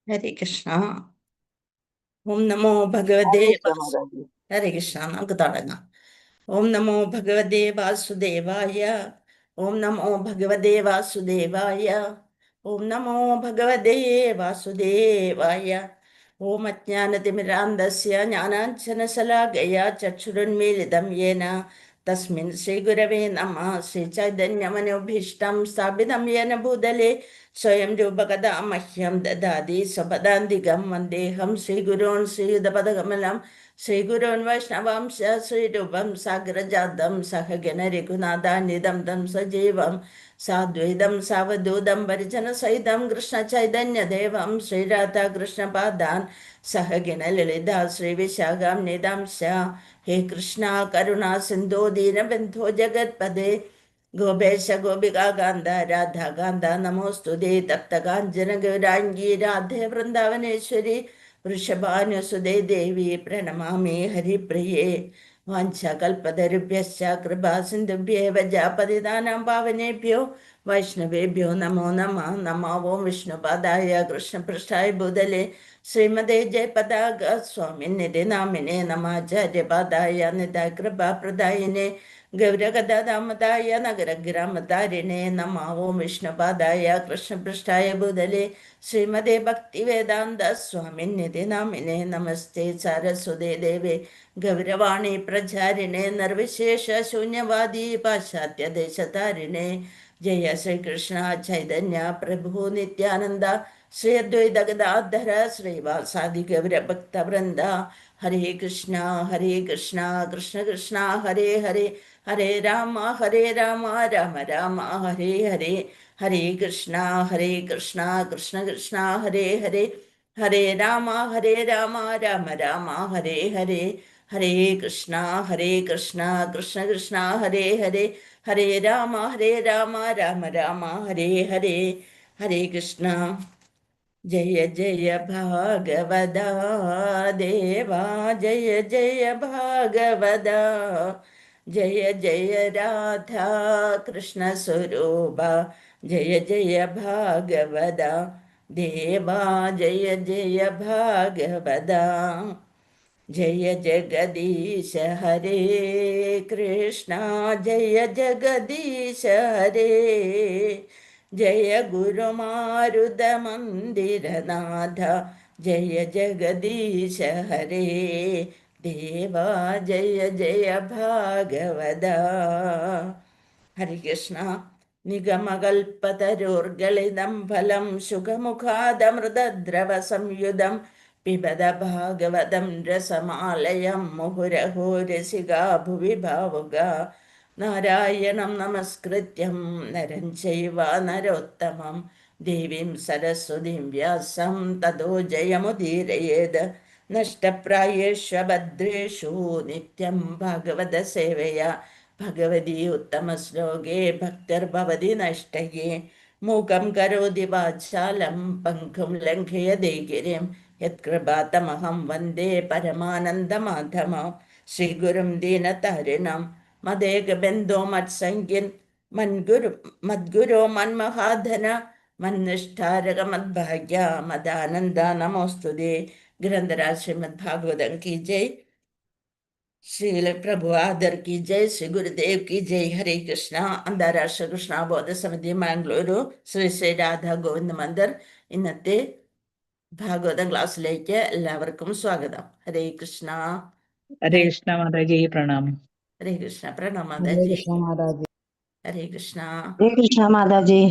ഹരേ കൃഷ്ണ. ഓം നമോ ഭഗവതേ ഹരേ കൃഷ്ണ മാതാജി. ഹരേ കൃഷ്ണ. നമുക്ക് തുടങ്ങാം. ഓം നമോ ഭഗവതേ വാസുദേവായ. ഓം നമോ ഭഗവതേ വാസുദേവായ. ഓം നമോ ഭഗവതേ വാസുദേവായ. ഓം അജ്ഞാനതിമിരാന്തസ്യ ജ്ഞാനാഞ്ജനശലാകയാ ചക്ഷുരുന്മീലിതം യേന തസ്മിൻ ശ്രീഗുരവേ നമഃ. ശ്രീചൈതന്യമനോഭീഷ്ടം സ്ഥാപിതം യേന ഭൂതലേ സ്വയം രൂപകഥാ മഹ്യം ദദാതി സ്വപദാന്തികം വന്ദേഹം ശ്രീഗുരോൻ ശ്രീയുതപദകമലം ശ്രീഗുരോൻ വൈഷ്ണവാംശ ശ്രീരൂപം സാഗ്രജാതം സഹഗണ രഘുനാഥാന്വിതം തം സജീവം സാദ്വൈതം സാവധൂതം പരിജനസഹിതം കൃഷ്ണചൈതന്യദേവം ശ്രീരാധാകൃഷ്ണപാദാൻ സഹഗണ ലളിത ശ്രീവിശാഖാന്വിതാംശ. ഹേ കൃഷ്ണ കരുണാ സിന്ധോ ദീനബന്ധോ ജഗത്പദേ ഗോപേശ ഗോപികാന്ത രാധാകാന്ത നമോസ്തുതേ. തപ്തകാഞ്ചന ഗൗരാംഗീ രാധേ വൃന്ദാവനേശ്വരി വൃഷഭാനുസുതേ ദേവി പ്രണമാമി ഹരിപ്രിയേ. വാഞ്ചകൽപതരുഭ്യശ്ച കൃപാസിന്ധുഭ്യേവ പതിതാനാം പാവനേഭ്യോ വൈഷ്ണവേഭ്യോ നമോ നമഃ. നമോ ഓം വിഷ്ണുപാദായ കൃഷ്ണപൃഷ്ഠായ ഭൂതലേ ശ്രീമതേ ജയപതാക സ്വാമിനിധി നാമിനെ നമാചാര്യപാദായ നിതായ കൃപാപ്രദായിനെ ഗൗരഗദാമതായ നഗരഗ്രാമതാരിണേ നമോ ഓം വിഷ്ണുപാദായ കൃഷ്ണപൃഷ്ഠായ ഭൂതലേ ശ്രീമതേ ഭക്തിവേദാന്ത സ്വാമിനിധി നാമിനെ നമസ്തേ സാരസ്വതേ ദേവേ ഗൗരവാണി പ്രചാരിണേ നിർവിശേഷ ശൂന്യവാദി പാശ്ചാത്യദേശതാരിണേ. ജയ ശ്രീകൃഷ്ണ ചൈതന്യ പ്രഭു നിത്യാനന്ദ ശ്രീ അദ്വൈത ഗദാധര ശ്രീവാസാദി ഗൗരഭക്തവൃന്ദ. ഹരേ കൃഷ്ണ കൃഷ്ണ കൃഷ്ണ ഹരേ ഹരേ ഹരേ രാമ രാമ രാമ ഹരേ ഹരേ. ഹരേ കൃഷ്ണ കൃഷ്ണ കൃഷ്ണ ഹരേ ഹരേ ഹരേ രാമ രാമ രാമ ഹരേ ഹരേ. ഹരേ കൃഷ്ണ കൃഷ്ണ കൃഷ്ണ ഹരേ ഹരേ ഹരേ രാമ രാമ ഹരേ ഹരേ. ഹരേ കൃഷ്ണ. ജയ ജയ ഭാഗവത ദേവാ ജയ ജയ ഭാഗവത. ജയ ജയ രാധാ കൃഷ്ണ സ്വരൂപ ജയ ജയ ഭാഗവത ദേവാ ജയ ജയ ഭാഗവത. ജയ ജഗദീശ ഹരേ കൃഷ്ണ ജയ ജഗദീശ ഹരേ. ജയ ഗുരുമാരുത മന്ദിരനാഥ ജയ ജഗദീശ ഹരേ ദേവാ ജയ ജയ ഭാഗവത. ഹരികൃഷ്ണ. നിഗമകൽപതരോർഗളിതം ഫലം സുഖമുഖാദമൃതദ്രവ സംയുതം പിബത ഭാഗവതം രസമാലയം മുഹുരഹോ രസികാ ഭുവി ഭാവുക. നാരായണം നമസ്കൃത്യം നരം ചൈവ നരോത്തമം ദേവീം സരസ്വതീം വ്യാസം തതോ ജയമുദീരയേത്. നഷ്ടപ്രായേഷു ഭദ്രേഷു നിത്യം ഭാഗവത സേവയാ ഭഗവതി ഉത്തമ ശ്ലോകേ ഭക്തിർഭവതി നഷ്ടയേ. മൂകം കരോതി വാചാലം പങ്കും ലംഘയതേ ഗിരിം യത്കൃപാതമഹം വന്ദേ പരമാനന്ദമാധവം. ശ്രീഗുരും ദീനതാരിണം മദേകബന്ധോ മത്സംഖ്യൻ മദ്ഗുരോ മന്മഹാധന മന്നിഷ്ഠാരക മദ്ഭാഗ്യ മദാനന്ദ നമോസ്തുതേ. ഗ്രന്ഥരാജ് ശ്രീമദ് ഭാഗവതം की जय. श्रील प्रभु आदर की जय. श्री गुरुदेव की जय. हरे कृष्णा. അന്താരാഷ്ട്ര കൃഷ്ണബോധ സമിതി മാംഗ്ലൂരു ശ്രീ ശ്രീ രാധാ ഗോവിന്ദ മന്ദിർ ഇന്നത്തെ ഭാഗവത ക്ലാസ്സിലേക്ക് എല്ലാവർക്കും സ്വാഗതം. ഹരേ കൃഷ്ണ. ഹരേ കൃഷ്ണ മാതാജി പ്രണാം. ഹരേ കൃഷ്ണ. പ്രണാം ഹരേ മാതാജി. കൃഷ്ണ മാതാജി. ഹരേ കൃഷ്ണ. ഹരേ കൃഷ്ണ മാതാജി.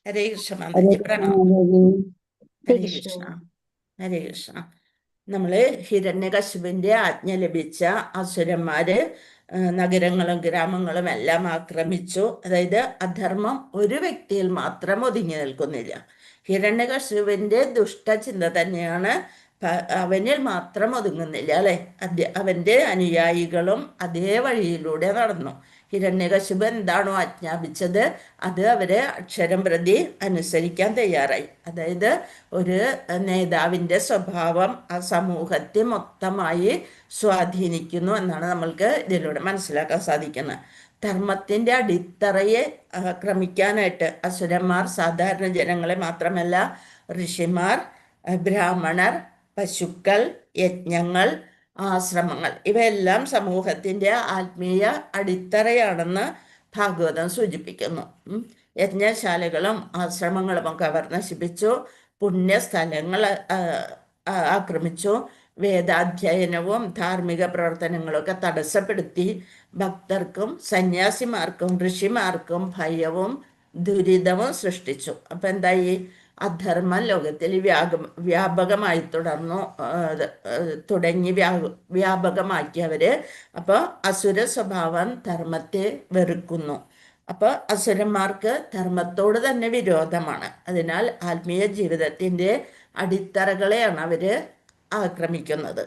ഹരേ കൃഷ്ണ ഹരേ മാതാജി. കൃഷ്ണ പ്രണാം. മാതാജി. ഹരേ കൃഷ്ണ. ഹരേ കൃഷ്ണ. നമ്മള് ഹിരണ്യകശിപുവിന്റെ ആജ്ഞ ലഭിച്ച അസുരന്മാര് നഗരങ്ങളും ഗ്രാമങ്ങളും എല്ലാം ആക്രമിച്ചു. അതായത് അധർമ്മം ഒരു വ്യക്തിയിൽ മാത്രം ഒതുങ്ങി നിൽക്കുന്നില്ല. ഹിരണ്യകശിപുവിന്റെ ദുഷ്ടചിന്ത തന്നെയാണ് അവനിൽ മാത്രം ഒതുങ്ങുന്നില്ല അല്ലെ. അവന്റെ അനുയായികളും അതേ വഴിയിലൂടെ നടന്നു. ഹിരണ്യകശിപു എന്താണോ ആജ്ഞാപിച്ചത് അത് അവരെ അക്ഷരം പ്രതി അനുസരിക്കാൻ തയ്യാറായി. അതായത് ഒരു നേതാവിൻ്റെ സ്വഭാവം ആ സമൂഹത്തെ മൊത്തമായി സ്വാധീനിക്കുന്നു എന്നാണ് നമ്മൾക്ക് ഇതിലൂടെ മനസ്സിലാക്കാൻ സാധിക്കുന്നത്. ധർമ്മത്തിൻ്റെ അടിത്തറയെ ആക്രമിക്കാനായിട്ട് അസുരന്മാർ സാധാരണ ജനങ്ങളെ മാത്രമല്ല ഋഷിമാർ ബ്രാഹ്മണർ, പശുക്കൾ, യജ്ഞങ്ങൾ, ആശ്രമങ്ങൾ ഇവയെല്ലാം സമൂഹത്തിൻ്റെ ആത്മീയ അടിത്തറയാണെന്ന് ഭാഗവതം സൂചിപ്പിക്കുന്നു. യജ്ഞശാലകളും ആശ്രമങ്ങളുമൊക്കെ അവർ നശിപ്പിച്ചു, പുണ്യസ്ഥലങ്ങൾ ആക്രമിച്ചു, വേദാധ്യയനവും ധാർമ്മിക പ്രവർത്തനങ്ങളൊക്കെ തടസ്സപ്പെടുത്തി, ഭക്തർക്കും സന്യാസിമാർക്കും ഋഷിമാർക്കും ഭയവും ദുരിതവും സൃഷ്ടിച്ചു. അപ്പം എന്തായി? അധർമ്മം ലോകത്തിൽ വ്യാപകമായി തുടങ്ങി വ്യാപകമാക്കിയവര്. അപ്പോൾ അസുര സ്വഭാവം ധർമ്മത്തെ വെറുക്കുന്നു. അപ്പോൾ അസുരന്മാർക്ക് ധർമ്മത്തോട് തന്നെ വിരോധമാണ്. അതിനാൽ ആത്മീയ ജീവിതത്തിൻ്റെ അടിത്തറകളെയാണ് അവർ ആക്രമിക്കുന്നത്.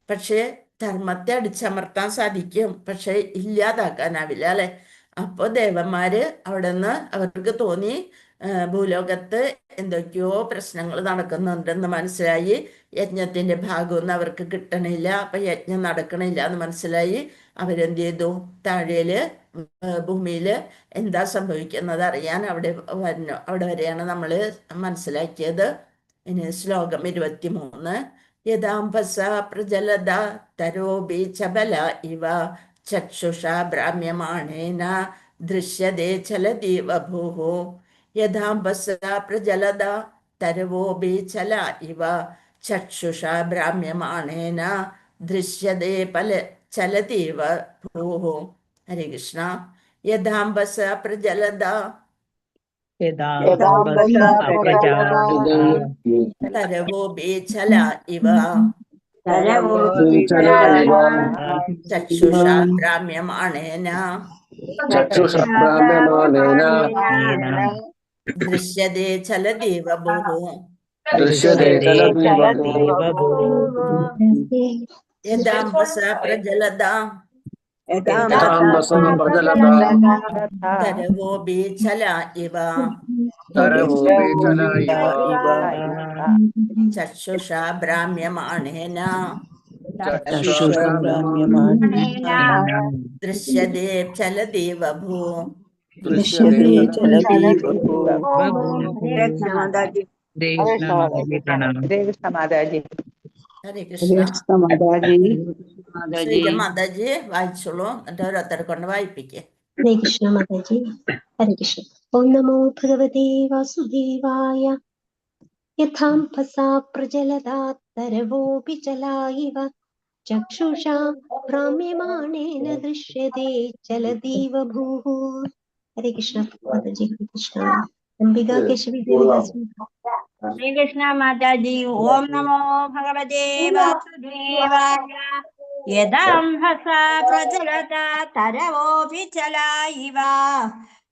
പക്ഷേ ധർമ്മത്തെ അടിച്ചമർത്താൻ സാധിക്കും, പക്ഷെ ഇല്ലാതാക്കാനാവില്ല, അല്ലെ? അപ്പോൾ ദേവന്മാർ അവിടെ നിന്ന് അവർക്ക് തോന്നി ഭൂലോകത്ത് എന്തൊക്കെയോ പ്രശ്നങ്ങൾ നടക്കുന്നുണ്ടെന്ന് മനസ്സിലായി. യജ്ഞത്തിൻ്റെ ഭാഗമൊന്നും അവർക്ക് കിട്ടണില്ല, അപ്പം യജ്ഞം നടക്കണില്ല എന്ന് മനസ്സിലായി. അവരെന്ത് ചെയ്തു? താഴേല് ഭൂമിയിൽ എന്താ സംഭവിക്കുന്നത് അറിയാൻ അവിടെ വരെയാണ് നമ്മൾ മനസ്സിലാക്കിയത്. ഇനി ശ്ലോകം 23. യഥാംഭസ പ്രജലദ തരോബി ചബല ഇവ ചക്ഷുഷാ ഭ്രാമ്യമാണേന ദൃശ്യതേ ചലതി വഭൂഃ. യഥാംഭസ പ്രജലദ തരവോബി ചല ഇവ ചക്ഷുഷാ ഭ്രാമ്യമാണേന ദൃശ്യതേ ചലതി വഭൂഃ. ഹരേ കൃഷ്ണ. യഥാംബസ പ്രജലദ തരവോബി ചല ഇവ ചക്ഷുഷാ ഭ്രാമ്യമാണേന ദൃശ്യതേ ചലതി വഭൂഃ. യഥാംബസ പ്രജലദ തരവോബി ചല ഇവ ചക്ഷുഷാ ഭ്രാമ്യമാണേന ദൃശ്യതേ ചലതി വഭൂഃ. ഹരേ കൃഷ്ണ. മാതാജി വായിച്ചോളൂ, എന്നിട്ട് ഓരോരുത്തരെ കൊണ്ട് വായിപ്പിക്കേ. ഹരേ കൃഷ്ണ മാതാജി. ഹരേ കൃഷ്ണ. ഓം നമോ ഭഗവതേ വാസുദേവായ. യഥാംഭസാ പ്രജലദാ തരവോപി ചലായിവ ചക്ഷുഷാ ഭ്രാമ്യമാണേന ദൃശ്യതേ ചലതീവ ഭൂഃ. ഹരേ കൃഷ്ണ മാതാജി. ഹരേ കൃഷ്ണ. അംബികാ കേശവി ദേവി ദാസി. ഹരേ കൃഷ്ണ മാതാജി. ഓം നമോ ഭഗവതേ വാസുദേവായ. യഥാംഭസാ പ്രജലദാ തരവോപി ചലായിവ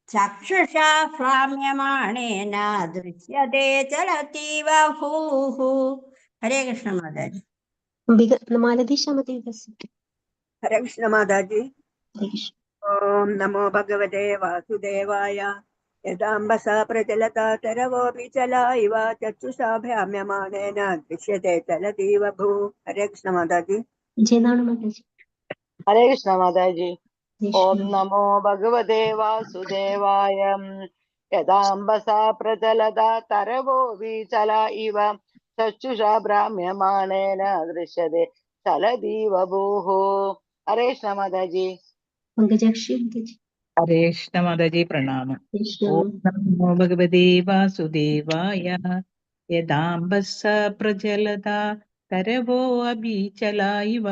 ചക്ഷുഷാ ഭ്രാമ്യമാണേന ദൃശ്യതേ ചലതീവ ഭൂഃ. ഹരേ കൃഷ്ണ മാതാജി. അംബിക മാലതി ശാമതി ദാസി. ഹരേ കൃഷ്ണ മാതാജി. ഹരേ കൃഷ്ണ. ഓം നമോ ഭഗവതേ വാസുദേവായ. യഥാംബസാ പ്രചലത തരവോപി ചല ഇവ ചക്ഷുഷാ ഭ്രാമ്യമാണേന ദൃശ്യതേ ചലതീവ ഭൂഃ. ഹരേ കൃഷ്ണ മാതാജി. ജയനാണ് മാതാജി. ഹരേ കൃഷ്ണ മാതാജി. ഓം നമോ ഭഗവതേ വാസുദേവായ. യഥാംബസാ പ്രചലത തരവോപി ചല ഇവ ചക്ഷുഷാ ഭ്രാമ്യമാണേന ദൃശ്യതേ ചലതീവ ഭൂഃ. ഹരേ കൃഷ്ണ മാതാജി. പങ്കജാക്ഷി മാതാജി. ഹരേ കൃഷ്ണ മാതാജി. പ്രണാമം. ഓം നമോ ഭഗവതേ വാസുദേവായ. യഥാംബസ പ്രജലത തരവോ അഭിചല ഇവ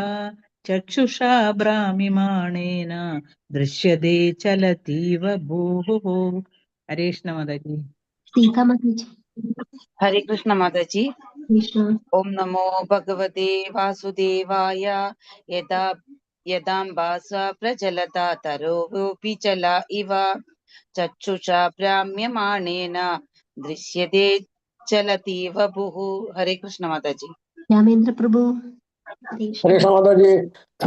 ചക്ഷുഷാ ഭ്രാമ്യമാണേന ദൃശ്യതേ ചലതീവ ഭൂഃ. ഹരേ കൃഷ്ണ മാതാജി. സീതാ മാതാജി. ഹരേ കൃഷ്ണ മാതാജി. കൃഷ്ണ. ഓം നമോ ഭഗവതേ വാസുദേവായ. യഥാംബാസ പ്രചലത തരോപി ചല ഇവ ചക്ഷുഷാ ഭ്രാമ്യമാണേന ദൃശ്യതേ ചലതീവ ഭൂഃ. ഹരേ കൃഷ്ണ മാതാജി. രാമേന്ദ്ര പ്രഭു. ഹരേ കൃഷ്ണ മാതാജി.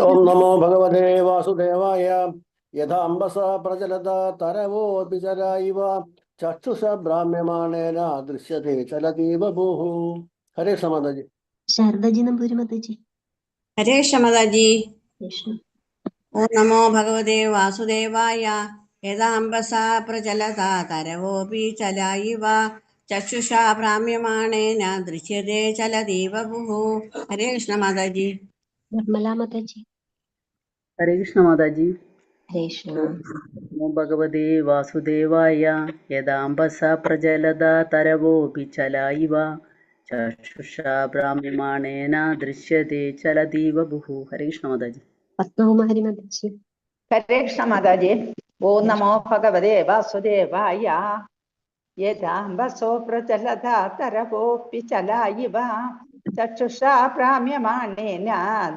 ഓം നമോ ഭഗവതേ വാസുദേവായ. യഥാംബസാ പ്രചലത തരവോപി ചല ഇവ ചക്ഷുഷാ ഭ്രാമ്യമാണേന ദൃശ്യതേ ചലതീവ ഭൂഃ. ഹരേ കൃഷ്ണ മാതാജി. ശാരദാജി നമ്പൂരി മാതാജി. ഹരേ കൃഷ്ണ മാതാജി. കൃഷ്ണ. ഓം നമോ ഭഗവതേ വാസുദേവായ. യഥാംബസാ പ്രചലത തരവോപി ചല ഇവ ചക്ഷുഷാ ഭ്രാമ്യമാണേന ദൃശ്യതേ ചലതീവ ഭൂഃ. ഹരേ കൃഷ്ണ മാതാജി. നിർമ്മലാ മാതാജി. ഹരേ കൃഷ്ണ മാതാജി. ഹരേ കൃഷ്ണ. നമോ ഭഗവതേ വാസുദേവായ യദാംബസ പ്രജലത തരവോപി ചലായിവ ചക്ഷുഷാ ഭ്രാമ്യമാണേന ദൃശ്യതേ ചലതീവ ഭൂഃ. ഹരേ കൃഷ്ണ മാതാജി. പത്മകുമാരി മാതാജി. ഹരേ കൃഷ്ണ മാതാജി. ഓം നമോ ഭഗവതേ വാസുദേവായ യഥാംബസോ പ്രചലത തരവോപി ചലായിവ ചക്ഷുഷാ ഭ്രാമ്യമാണേന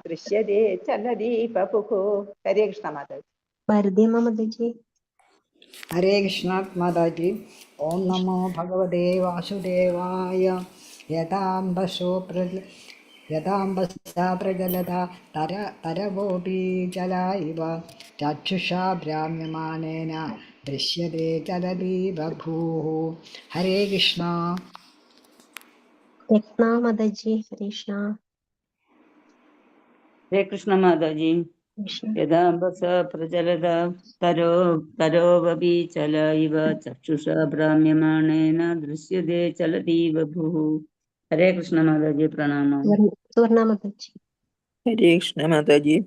ദൃശ്യതേ ചലതീവ ഭൂഃ. ഹരേ കൃഷ്ണ മാതാജി. ഭാരതിയമ്മ മാതാജി. ഹരേ കൃഷ്ണ മാതാജി. ഓം നമോ ഭഗവതേ വാസുദേവായ യഥാംബസ പ്രജലത തരവോപി ജലായിവ ചക്ഷുഷാ ഭ്രാമ്യമാണേന ദൃശ്യതേ ചലതീവ ഭൂഃ. ഹരേ കൃഷ്ണ. രത്ന മാതാജി. ഹരേ കൃഷ്ണ. ഹരേ കൃഷ്ണ മാതാജി. യഥാംബസ പ്രചലത തരോവപി ചല ഇവ ചക്ഷുഷാ ഭ്രാമ്യമാണേന ദൃശ്യതേ ചലതീവ ഭൂഃ. ഹരേ കൃഷ്ണ മാതാജി. പ്രണാമം. സുവർണ മാതാജി. ഹരേ കൃഷ്ണ മാതാജി.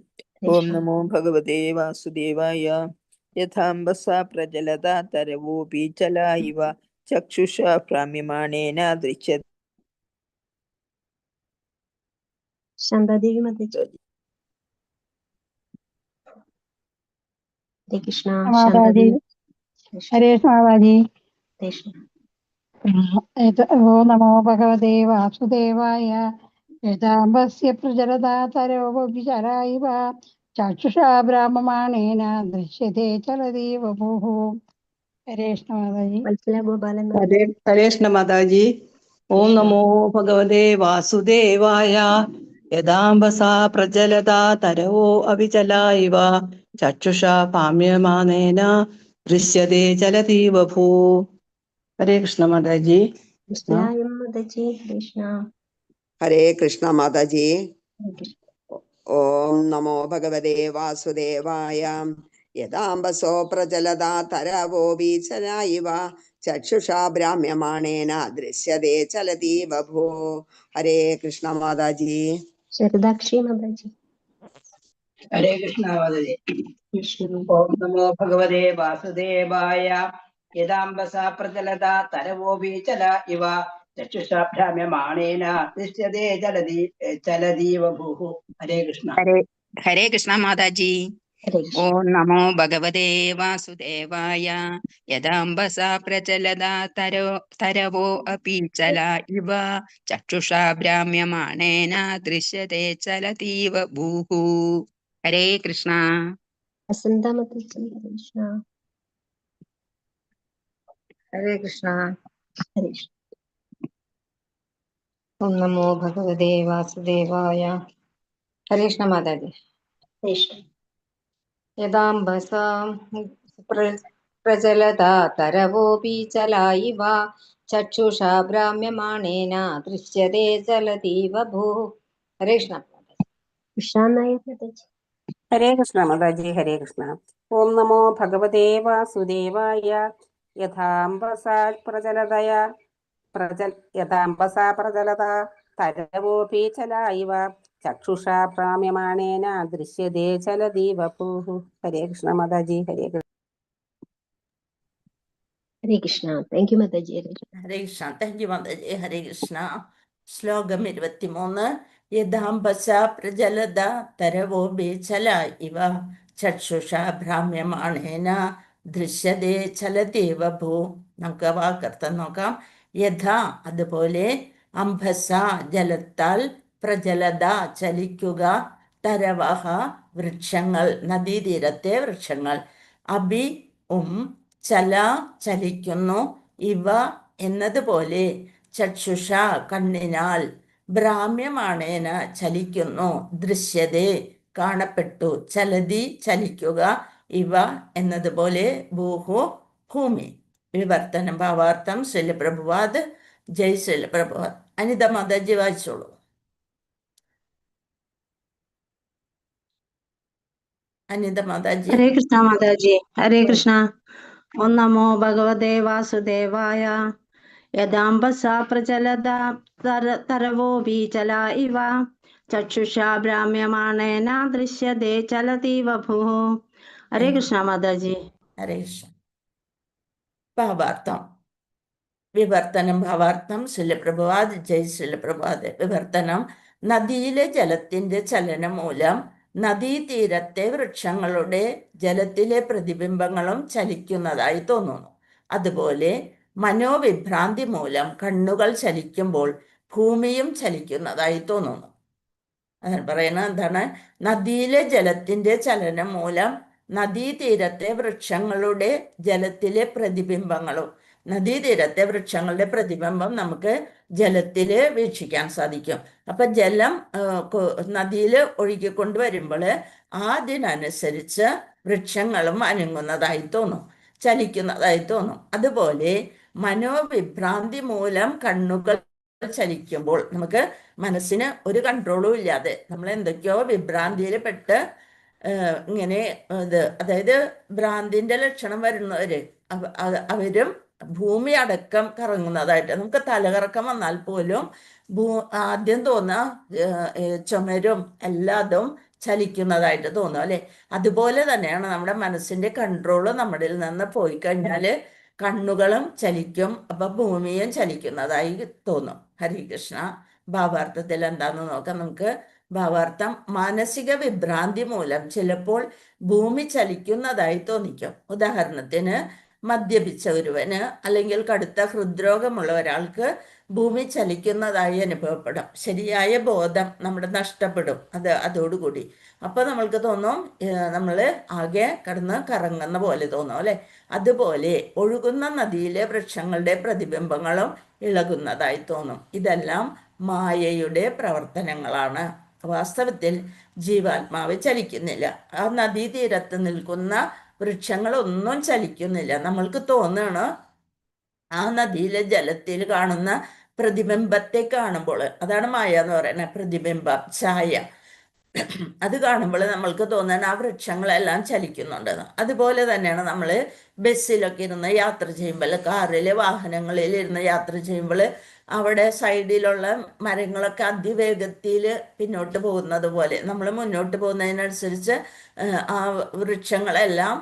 ഓം നമോ ഭഗവതേ വാസുദേവായ യഥാംബസ പ്രജലത തരവോപി ചലായിവ ചക്ഷുഷാ ഭ്രാമ്യമാണേന ദൃശ്യതേ. ശാന്താദേവി മാതാജി. ഹരേ കൃഷ്ണ. ശാന്താദേവി. ഹരേ മാതാജി. കൃഷ്ണ. ഓം നമോ ഭഗവതേ വാസുദേവായ യഥാംബസ്യ പ്രചലത തരോപി ചലായിവ ചക്ഷുഷാ ഭ്രാമ്യമാണേന ദൃശ്യതേ ചലതീവ ഭൂഃ. ഹരേ കൃഷ്ണ മാതാജി. വത്സല ഗോപാലൻ. ഹരേ കൃഷ്ണ മാതാജി. ഓം നമോ ഭഗവതേ വാസുദേവായ യഥാംബസ പ്രചലത തരവോ അവിചലായിവ ചക്ഷുഷാ ഭാമ്യമാനേന ദൃശ്യതേ ചലതീവ ഭൂഃ. ഹരേ കൃഷ്ണ മാതാജി. മാതാജി. കൃഷ്ണ. ഹരേ കൃഷ്ണ മാതാജി. ഓം നമോ ഭഗവതേ വാസുദേവായ യഥാംബസോ പ്രചലത തരവോപി ചലായിവ ചക്ഷുഷാ ഭ്രാമ്യമാണേന ദൃശ്യതേ ചലതീവ ഭൂഃ. ഹരേ കൃഷ്ണ മാതാജി. ശരദാക്ഷി മാതാജി. ഹരേ കൃഷ്ണ മാതാജി. ഓം നമോ ഭഗവതേ വാസുദേവായ യഥാംബസ പ്രചലത തരവോപി ചല ഇവ ചക്ഷുഷാ ഭ്രാമ്യമാണേന ദൃശ്യതേ ചലതീവ ഭൂഃ. ഹരേ കൃഷ്ണ. ഹരേ കൃഷ്ണ മാതാജി. ഓം നമോ ഭഗവതേ വാസുദേവായ യഥാംബസ പ്രചലത തരവോ അപി ചല ഇവ ചക്ഷുഷാ ഭ്രാമ്യമാണേന ദൃശ്യതേ ചലതീവ ഭൂഃ. ഹരേ കൃഷ്ണ. വസന്ത മാതാജി. കൃഷ്ണ. ഹരേ കൃഷ്ണ. ഹരേ കൃഷ്ണ. ഓം നമോ ഭഗവതേ വാസുദേവായ. ഹരേ കൃഷ്ണ മാതാജി. യഥാംബസ പ്രചലത തരവോപി ചലായിവ ചക്ഷുഷാ ഭ്രാമ്യമാണേന ദൃശ്യതേ ചലതീവ ഭൂഃ. ഹരേ കൃഷ്ണ. ഉഷാ നായർ മാതാജി. ഹരേ കൃഷ്ണ മാതാജി. ഹരേ കൃഷ്ണ. ഓം നമോ ഭഗവതേ വാസുദേവായ യഥാംബസ പ്രചലത തരവോപി ചലായിവ ചക്ഷുഷാ ഭ്രാമ്യമാണേന ദൃശ്യതേ ചലതീവ ഭൂഃ. ഹരേ കൃഷ്ണ മാതാജി. ഹരേ കൃഷ്ണ. ഹരേ കൃഷ്ണ. താങ്ക് യു മാതാജി. ഹരേ കൃഷ്ണ. താങ്ക് യു മാതാജി. ഹരേ കൃഷ്ണ. ശ്ലോകം 23. യഥാംബസ പ്രജലത തരവോപി ചല ഇവ ചക്ഷുഷാ ഭ്രാമ്യമാണേന ദൃശ്യതേ ചലതീവ ഭൂഃ. നമുക്ക് വാക്കർത്ഥം നോക്കാം. യഥാ അതുപോലെ, അംബസ ജലത്താൽ, പ്രജലത ചലിക്കുക, തരവഹ വൃക്ഷങ്ങൾ നദീതീരത്തെ വൃക്ഷങ്ങൾ, അഭി ചല ചലിക്കുന്നു, ഇവ എന്നതുപോലെ, ചക്ഷുഷ കണ്ണിനാൽ, ഭ്രാമ്യമാണേന ചലിക്കുന്നു, ദൃശ്യതേ കാണപ്പെട്ടു, ചലതി ചലിക്കുക, ഇവ എന്നതുപോലെ, ഭൂഹു ഭൂമി. വിവർത്തനം ഭാവാർത്ഥം ശൈലപ്രഭുവാദ്. ജയ് ശൈലപ്രഭുവാദ്. അനിത മാതാജി വായിച്ചോളൂ. അനിത മാതാജി. ഹരേ കൃഷ്ണ മാതാജി. ഹരേ കൃഷ്ണ. ഓം നമോ ഭഗവതേ വാസുദേവായ യഥാംബസാ പ്രചലതാ തരവോപി ചല ഇവ ചക്ഷുഷാ ഭ്രാമ്യമാണേന ദൃശ്യതേ ചലതീവ ഭൂഃ. ഹരേ കൃഷ്ണ മാതാജി. ഹരേ കൃഷ്ണ. ഭാവാർത്ഥം. വിവർത്തനം. ഭാവാർത്ഥം. ശിലപ്രഭാത്. ജയ് ശിലപ്രഭാത്. വിവർത്തനം. നദിയിലെ ജലത്തിന്റെ ചലനം മൂലം നദീതീരത്തെ വൃക്ഷങ്ങളുടെ ജലത്തിലെ പ്രതിബിംബങ്ങളും ചലിക്കുന്നതായി തോന്നുന്നു. അതുപോലെ മനോവിഭ്രാന്തി മൂലം കണ്ണുകൾ ചലിക്കുമ്പോൾ ഭൂമിയും ചലിക്കുന്നതായി തോന്നുന്നു. അതാണ് പറയുന്നത്. എന്താണ്? നദിയിലെ ജലത്തിന്റെ ചലനം മൂലം നദീതീരത്തെ വൃക്ഷങ്ങളുടെ ജലത്തിലെ പ്രതിബിംബങ്ങളും, നദീതീരത്തെ വൃക്ഷങ്ങളുടെ പ്രതിബിംബം നമുക്ക് ജലത്തില് വീക്ഷിക്കാൻ സാധിക്കും. അപ്പൊ ജലം നദിയിൽ ഒഴുകിക്കൊണ്ട് വരുമ്പോൾ അതിനനുസരിച്ച് വൃക്ഷങ്ങളും അനങ്ങുന്നതായി തോന്നും, ചലിക്കുന്നതായി തോന്നും. അതുപോലെ മനോവിഭ്രാന്തി മൂലം കണ്ണുകൾ ചലിക്കുമ്പോൾ നമുക്ക് മനസ്സിന് ഒരു കൺട്രോളും ഇല്ലാതെ നമ്മൾ എന്തൊക്കെയോ വിഭ്രാന്തിയിൽ പെട്ട് ഇങ്ങനെ അതായത് ഭ്രാന്തിന്റെ ലക്ഷണം വരുന്നവര് അവരും ഭൂമി അടക്കം കറങ്ങുന്നതായിട്ട്, നമുക്ക് തലകറക്കം വന്നാൽ പോലും ആദ്യം തോന്നുക ചുമരും എല്ലാതും ചലിക്കുന്നതായിട്ട് തോന്നും അല്ലെ. അതുപോലെ തന്നെയാണ് നമ്മുടെ മനസ്സിന്റെ കൺട്രോള് നമ്മുടെ നിന്ന് പോയി കഴിഞ്ഞാല് കണ്ണുകളും ചലിക്കും, അപ്പൊ ഭൂമിയും ചലിക്കുന്നതായി തോന്നും. ഹരേ കൃഷ്ണ. ഭാവാർത്ഥത്തിൽ എന്താന്ന് നോക്കാം നമുക്ക്. ഭാവാർത്ഥം. മാനസിക വിഭ്രാന്തി മൂലം ചിലപ്പോൾ ഭൂമി ചലിക്കുന്നതായി തോന്നിക്കും. ഉദാഹരണത്തിന് മദ്യപിച്ച ഒരുവന് അല്ലെങ്കിൽ കടുത്ത ഹൃദ്രോഗമുള്ള ഒരാൾക്ക് ഭൂമി ചലിക്കുന്നതായി അനുഭവപ്പെടും. ശരിയായ ബോധം നമ്മുടെ നഷ്ടപ്പെടും അതോടുകൂടി. അപ്പൊ നമ്മൾക്ക് തോന്നും നമ്മൾ ആകെ കടന്ന് കറങ്ങുന്ന പോലെ തോന്നും അല്ലെ. അതുപോലെ ഒഴുകുന്ന നദിയിലെ വൃക്ഷങ്ങളുടെ പ്രതിബിംബങ്ങളും ഇളകുന്നതായി തോന്നും. ഇതെല്ലാം മായയുടെ പ്രവർത്തനങ്ങളാണ്. വാസ്തവത്തിൽ ജീവാത്മാവ് ചലിക്കുന്നില്ല. ആ നദീതീരത്ത് നിൽക്കുന്ന വൃക്ഷങ്ങളൊന്നും ചലിക്കുന്നില്ല. നമ്മൾക്ക് തോന്നുകയാണ് ആ നദിയിലെ ജലത്തിൽ കാണുന്ന പ്രതിബിംബത്തെ കാണുമ്പോൾ, അതാണ് മായ എന്ന് പറയുന്നത്. പ്രതിബിംബം, ഛായ, അത് കാണുമ്പോൾ നമ്മൾക്ക് തോന്നുന്നത് ആ വൃക്ഷങ്ങളെല്ലാം ചലിക്കുന്നുണ്ടെന്ന്. അതുപോലെ തന്നെയാണ് നമ്മൾ ബസ്സിലൊക്കെ ഇരുന്ന് യാത്ര ചെയ്യുമ്പോൾ, കാറിൽ, വാഹനങ്ങളിൽ ഇരുന്ന് യാത്ര ചെയ്യുമ്പോൾ അവിടെ സൈഡിലുള്ള മരങ്ങളൊക്കെ അതിവേഗത്തിൽ പിന്നോട്ട് പോകുന്നത് പോലെ നമ്മൾ മുന്നോട്ട് പോകുന്നതിനനുസരിച്ച് ആ വൃക്ഷങ്ങളെല്ലാം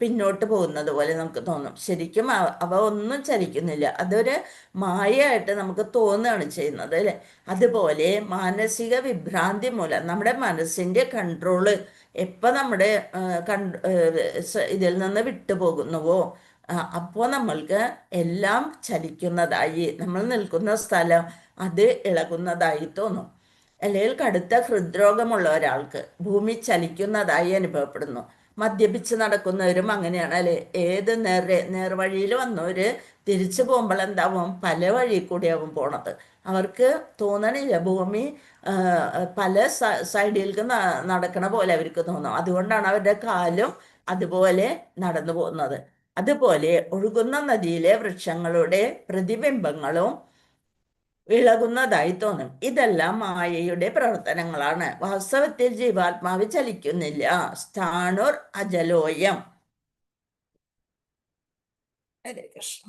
പിന്നോട്ട് പോകുന്നത് പോലെ നമുക്ക് തോന്നും. ശരിക്കും അവ ഒന്നും ചലിക്കുന്നില്ല. അതൊരു മായയായിട്ട് നമുക്ക് തോന്നുകയാണ് ചെയ്യുന്നത് അല്ലേ. അതുപോലെ മാനസിക വിഭ്രാന്തി മൂലം നമ്മുടെ മനസ്സിൻ്റെ കൺട്രോള് എപ്പോൾ നമ്മുടെ ഇതിൽ നിന്ന് വിട്ടുപോകുന്നുവോ അപ്പോൾ നമ്മൾക്ക് എല്ലാം ചലിക്കുന്നതായി, നമ്മൾ നിൽക്കുന്ന സ്ഥലം അത് ഇളകുന്നതായി തോന്നും. അല്ലെങ്കിൽ കടുത്ത ഹൃദ്രോഗമുള്ള ഒരാൾക്ക് ഭൂമി ചലിക്കുന്നതായി അനുഭവപ്പെടുന്നു. മദ്യപിച്ച് നടക്കുന്നവരും അങ്ങനെയാണ് അല്ലെ. ഏത് നേർവഴിയിൽ വന്നവര് തിരിച്ചു പോകുമ്പോൾ എന്താവും, പല വഴി കൂടിയാവും പോണത്. അവർക്ക് തോന്നണില്ല ഭൂമി പല സൈഡിലേക്ക് നടക്കണ പോലെ അവർക്ക് തോന്നും. അതുകൊണ്ടാണ് അവരുടെ കാലും അതുപോലെ നടന്നു പോകുന്നത്. അതുപോലെ ഒഴുകുന്ന നദിയിലെ വൃക്ഷങ്ങളുടെ പ്രതിബിംബങ്ങളും ഇളകുന്നതായി തോന്നും. ഇതെല്ലാം മായയുടെ പ്രവർത്തനങ്ങളാണ്. വാസ്തവത്തിൽ ജീവാത്മാവ് ചലിക്കുന്നില്ല. സ്ഥാണുർ അജലോയം. ഹരേ കൃഷ്ണ.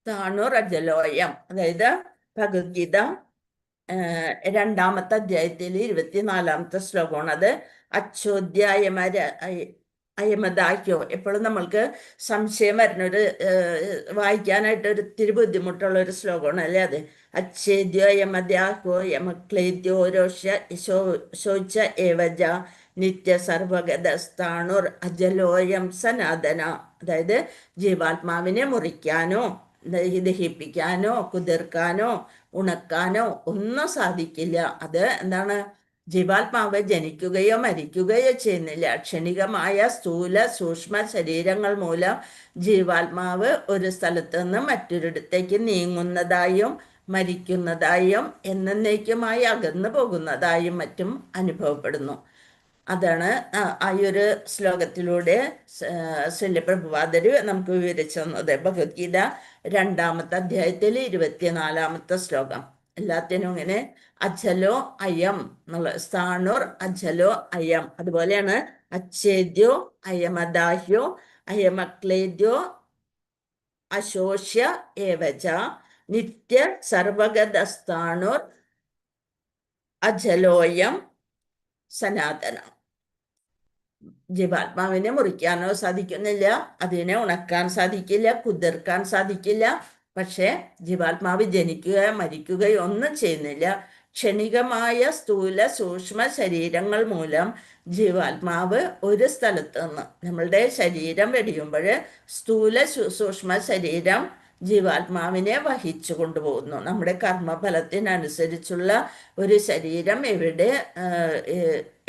സ്ഥാണുർ അജലോയം, അതായത് ഭഗവത്ഗീത 2-ാമത്തെ അധ്യായത്തിൽ 24-ാമത്തെ ശ്ലോകമാണ്. അത് അയമദാഹ്യോ. എപ്പോഴും നമ്മൾക്ക് സംശയം വരുന്നൊരു വായിക്കാനായിട്ട് ഒത്തിരി ബുദ്ധിമുട്ടുള്ള ഒരു ശ്ലോകമാണ് അല്ലേ അത്. അച്ഛേദ്യോ യമദ്യാഹ്യോ യമക്ലേദ്യോ ശോച ഏവജ നിത്യ സർവഗത സ്ഥാണുർ അജലോയം സനാതന. അതായത് ജീവാത്മാവിനെ മുറിക്കാനോ ദഹിപ്പിക്കാനോ കുതിർക്കാനോ ഉണക്കാനോ ഒന്നും സാധിക്കില്ല. അത് എന്താണ്, ജീവാത്മാവ് ജനിക്കുകയോ മരിക്കുകയോ ചെയ്യുന്നില്ല. ക്ഷണികമായ സ്ഥൂല സൂക്ഷ്മ ശരീരങ്ങൾ മൂലം ജീവാത്മാവ് ഒരു സ്ഥലത്ത് നിന്ന് മറ്റൊരിടത്തേക്ക് നീങ്ങുന്നതായും മരിക്കുന്നതായും എന്നേക്കുമായി അകന്നു പോകുന്നതായും മറ്റും അനുഭവപ്പെടുന്നു. അതാണ് ആ ഒരു ശ്ലോകത്തിലൂടെ ശ്രീല പ്രഭുപാദര് നമുക്ക് വിവരിച്ചു തന്നത്. ഭഗവത്ഗീത 2-ാമത്തെ അധ്യായത്തിൽ 24-ാമത്തെ ശ്ലോകം. എല്ലാത്തിനും ഇങ്ങനെ അച്ഛലോ അയം എന്നുള്ള സ്ഥാണുർ അച്ഛലോ അയം. അതുപോലെയാണ് അച്ഛേദ്യോ അയമദാഹ്യോ അയമക്ലേദ്യോ അശോഷ്യ ഏവച നിത്യ സർവഗതസ്ഥാണുർ അജലോയം സനാതന. ജീവാത്മാവിനെ മുറിക്കാനോ സാധിക്കുന്നില്ല, അതിനെ ഉണക്കാൻ സാധിക്കില്ല, കുതിർക്കാൻ സാധിക്കില്ല. പക്ഷെ ജീവാത്മാവ് ജനിക്കുകയോ മരിക്കുകയോ ഒന്നും ചെയ്യുന്നില്ല. ക്ഷണികമായ സ്ഥൂല സൂക്ഷ്മ ശരീരങ്ങൾ മൂലം ജീവാത്മാവ് ഒരു സ്ഥലത്ത് നിന്ന്, നമ്മളുടെ ശരീരം വെടിയുമ്പോൾ സ്ഥൂല സൂക്ഷ്മ ശരീരം ജീവാത്മാവിനെ വഹിച്ചു കൊണ്ടുപോകുന്നു. നമ്മുടെ കർമ്മഫലത്തിനനുസരിച്ചുള്ള ഒരു ശരീരം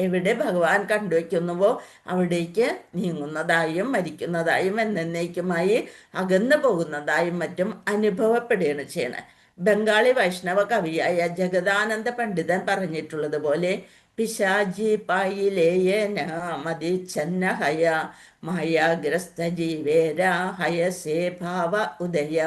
എവിടെ ഭഗവാൻ കണ്ടുവയ്ക്കുന്നുവോ അവിടേക്ക് നീങ്ങുന്നതായും മരിക്കുന്നതായും എന്നേക്കുമായി അകന്നു പോകുന്നതായും മറ്റും അനുഭവപ്പെടുകയാണ് ചെയ്യണത്. ബംഗാളി വൈഷ്ണവ കവിയായ ജഗദാനന്ദ പണ്ഡിതൻ പറഞ്ഞിട്ടുള്ളത് പോലെ പിശാചി പായിലേയന മതിച്ഛന്ന ഹയ മായാഗ്രസ്ത ജീവേര ഹയസേ ഭാവ ഉദയ.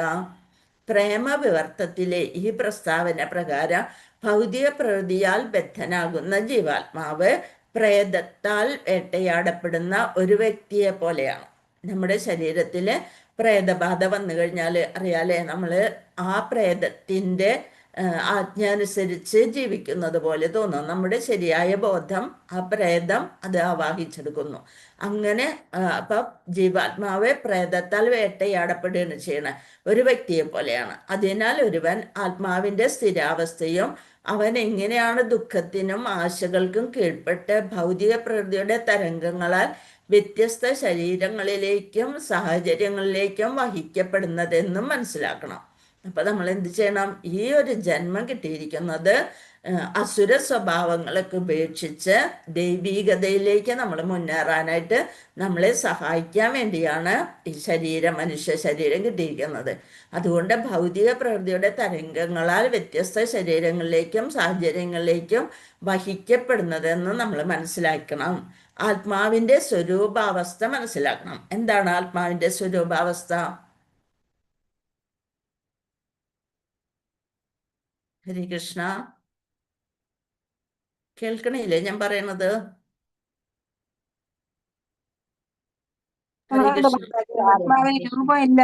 പ്രേമവിവർത്തത്തിലെ ഈ പ്രസ്താവന പ്രകാരം ഭൗതിക പ്രകൃതിയാൽ ബദ്ധനാകുന്ന ജീവാത്മാവ് പ്രേതത്താൽ വേട്ടയാടപ്പെടുന്ന ഒരു വ്യക്തിയെ പോലെയാണ്. നമ്മുടെ ശരീരത്തിൽ പ്രേതബാധ വന്നു കഴിഞ്ഞാൽ അറിയാലേ, നമ്മൾ ആ പ്രേതത്തിൻ്റെ ആജ്ഞ അനുസരിച്ച് ജീവിക്കുന്നത് പോലെ തോന്നും. നമ്മുടെ ശരിയായ ബോധം ആ പ്രേതം അത് ആവാഹിച്ചെടുക്കുന്നു. അങ്ങനെ അപ്പം ജീവാത്മാവ് പ്രേതത്താൽ വേട്ടയാടപ്പെടുകയാണ് ചെയ്യണത്, ഒരു വ്യക്തിയെ പോലെയാണ്. അതിനാൽ ഒരുവൻ ആത്മാവിൻ്റെ സ്ഥിരാവസ്ഥയും അവൻ എങ്ങനെയാണ് ദുഃഖത്തിനും ആശകൾക്കും കീഴ്പ്പെട്ട് ഭൗതിക പ്രകൃതിയുടെ തരംഗങ്ങളാൽ വ്യത്യസ്ത ശരീരങ്ങളിലേക്കും സാഹചര്യങ്ങളിലേക്കും വഹിക്കപ്പെടുന്നതെന്നും മനസ്സിലാക്കണം. അപ്പൊ നമ്മൾ എന്ത് ചെയ്യണം? ഈ ഒരു ജന്മം കിട്ടിയിരിക്കുന്നത് അസുര സ്വഭാവങ്ങളൊക്കെ ഉപേക്ഷിച്ച് ദൈവീകതയിലേക്ക് നമ്മൾ മുന്നേറാനായിട്ട് നമ്മളെ സഹായിക്കാൻ വേണ്ടിയാണ് ഈ മനുഷ്യ ശരീരം കിട്ടിയിരിക്കുന്നത്. അതുകൊണ്ട് ഭൗതിക പ്രകൃതിയുടെ തരംഗങ്ങളാൽ വ്യത്യസ്ത ശരീരങ്ങളിലേക്കും സാഹചര്യങ്ങളിലേക്കും വഹിക്കപ്പെടുന്നതെന്ന് നമ്മൾ മനസ്സിലാക്കണം. ആത്മാവിൻ്റെ സ്വരൂപാവസ്ഥ മനസ്സിലാക്കണം. എന്താണ് ആത്മാവിൻ്റെ സ്വരൂപാവസ്ഥ? ഹരികൃഷ്ണ, കേൾക്കണില്ലേ ഞാൻ പറയണത്? ആത്മാവിന് രൂപമില്ല.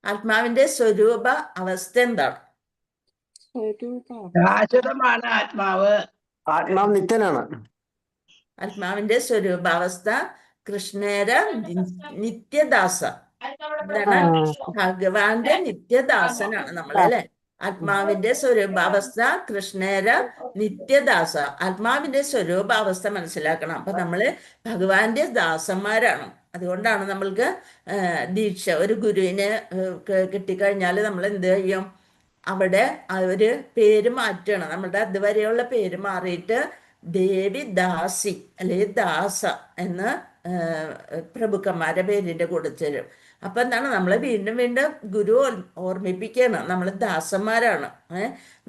ആത്മാവിന്റെ സ്വരൂപ അവസ്ഥ എന്താണ്? ശാശ്വതമാണ് ആത്മാവ്. ആത്മാവ് നിത്യനാണ്. ആത്മാവിന്റെ സ്വരൂപാവസ്ഥ കൃഷ്ണേര നിത്യദാസ. എന്താണ്? ഭഗവാന്റെ നിത്യദാസനാണ് നമ്മൾ, അല്ലെ? ആത്മാവിന്റെ സ്വരൂപാവസ്ഥ കൃഷ്ണേര നിത്യദാസ. ആത്മാവിന്റെ സ്വരൂപാവസ്ഥ മനസ്സിലാക്കണം. അപ്പൊ നമ്മള് ഭഗവാന്റെ ദാസന്മാരാണ്. അതുകൊണ്ടാണ് നമ്മൾക്ക് ദീക്ഷ ഒരു ഗുരുവിനെ കിട്ടിക്കഴിഞ്ഞാൽ നമ്മൾ എന്ത് ചെയ്യും? അവിടെ ഒരു പേര് മാറ്റണം. നമ്മുടെ അതുവരെയുള്ള പേര് മാറിയിട്ട് ദേവി ദാസി അല്ലെങ്കിൽ ദാസ എന്ന് പ്രഭുക്കന്മാരുടെ പേരിന്റെ കൂടെ ചേരും. അപ്പൊ എന്താണ്? നമ്മളെ വീണ്ടും വീണ്ടും ഗുരു ഓർമ്മിപ്പിക്കുകയാണ്, നമ്മൾ ദാസന്മാരാണ്.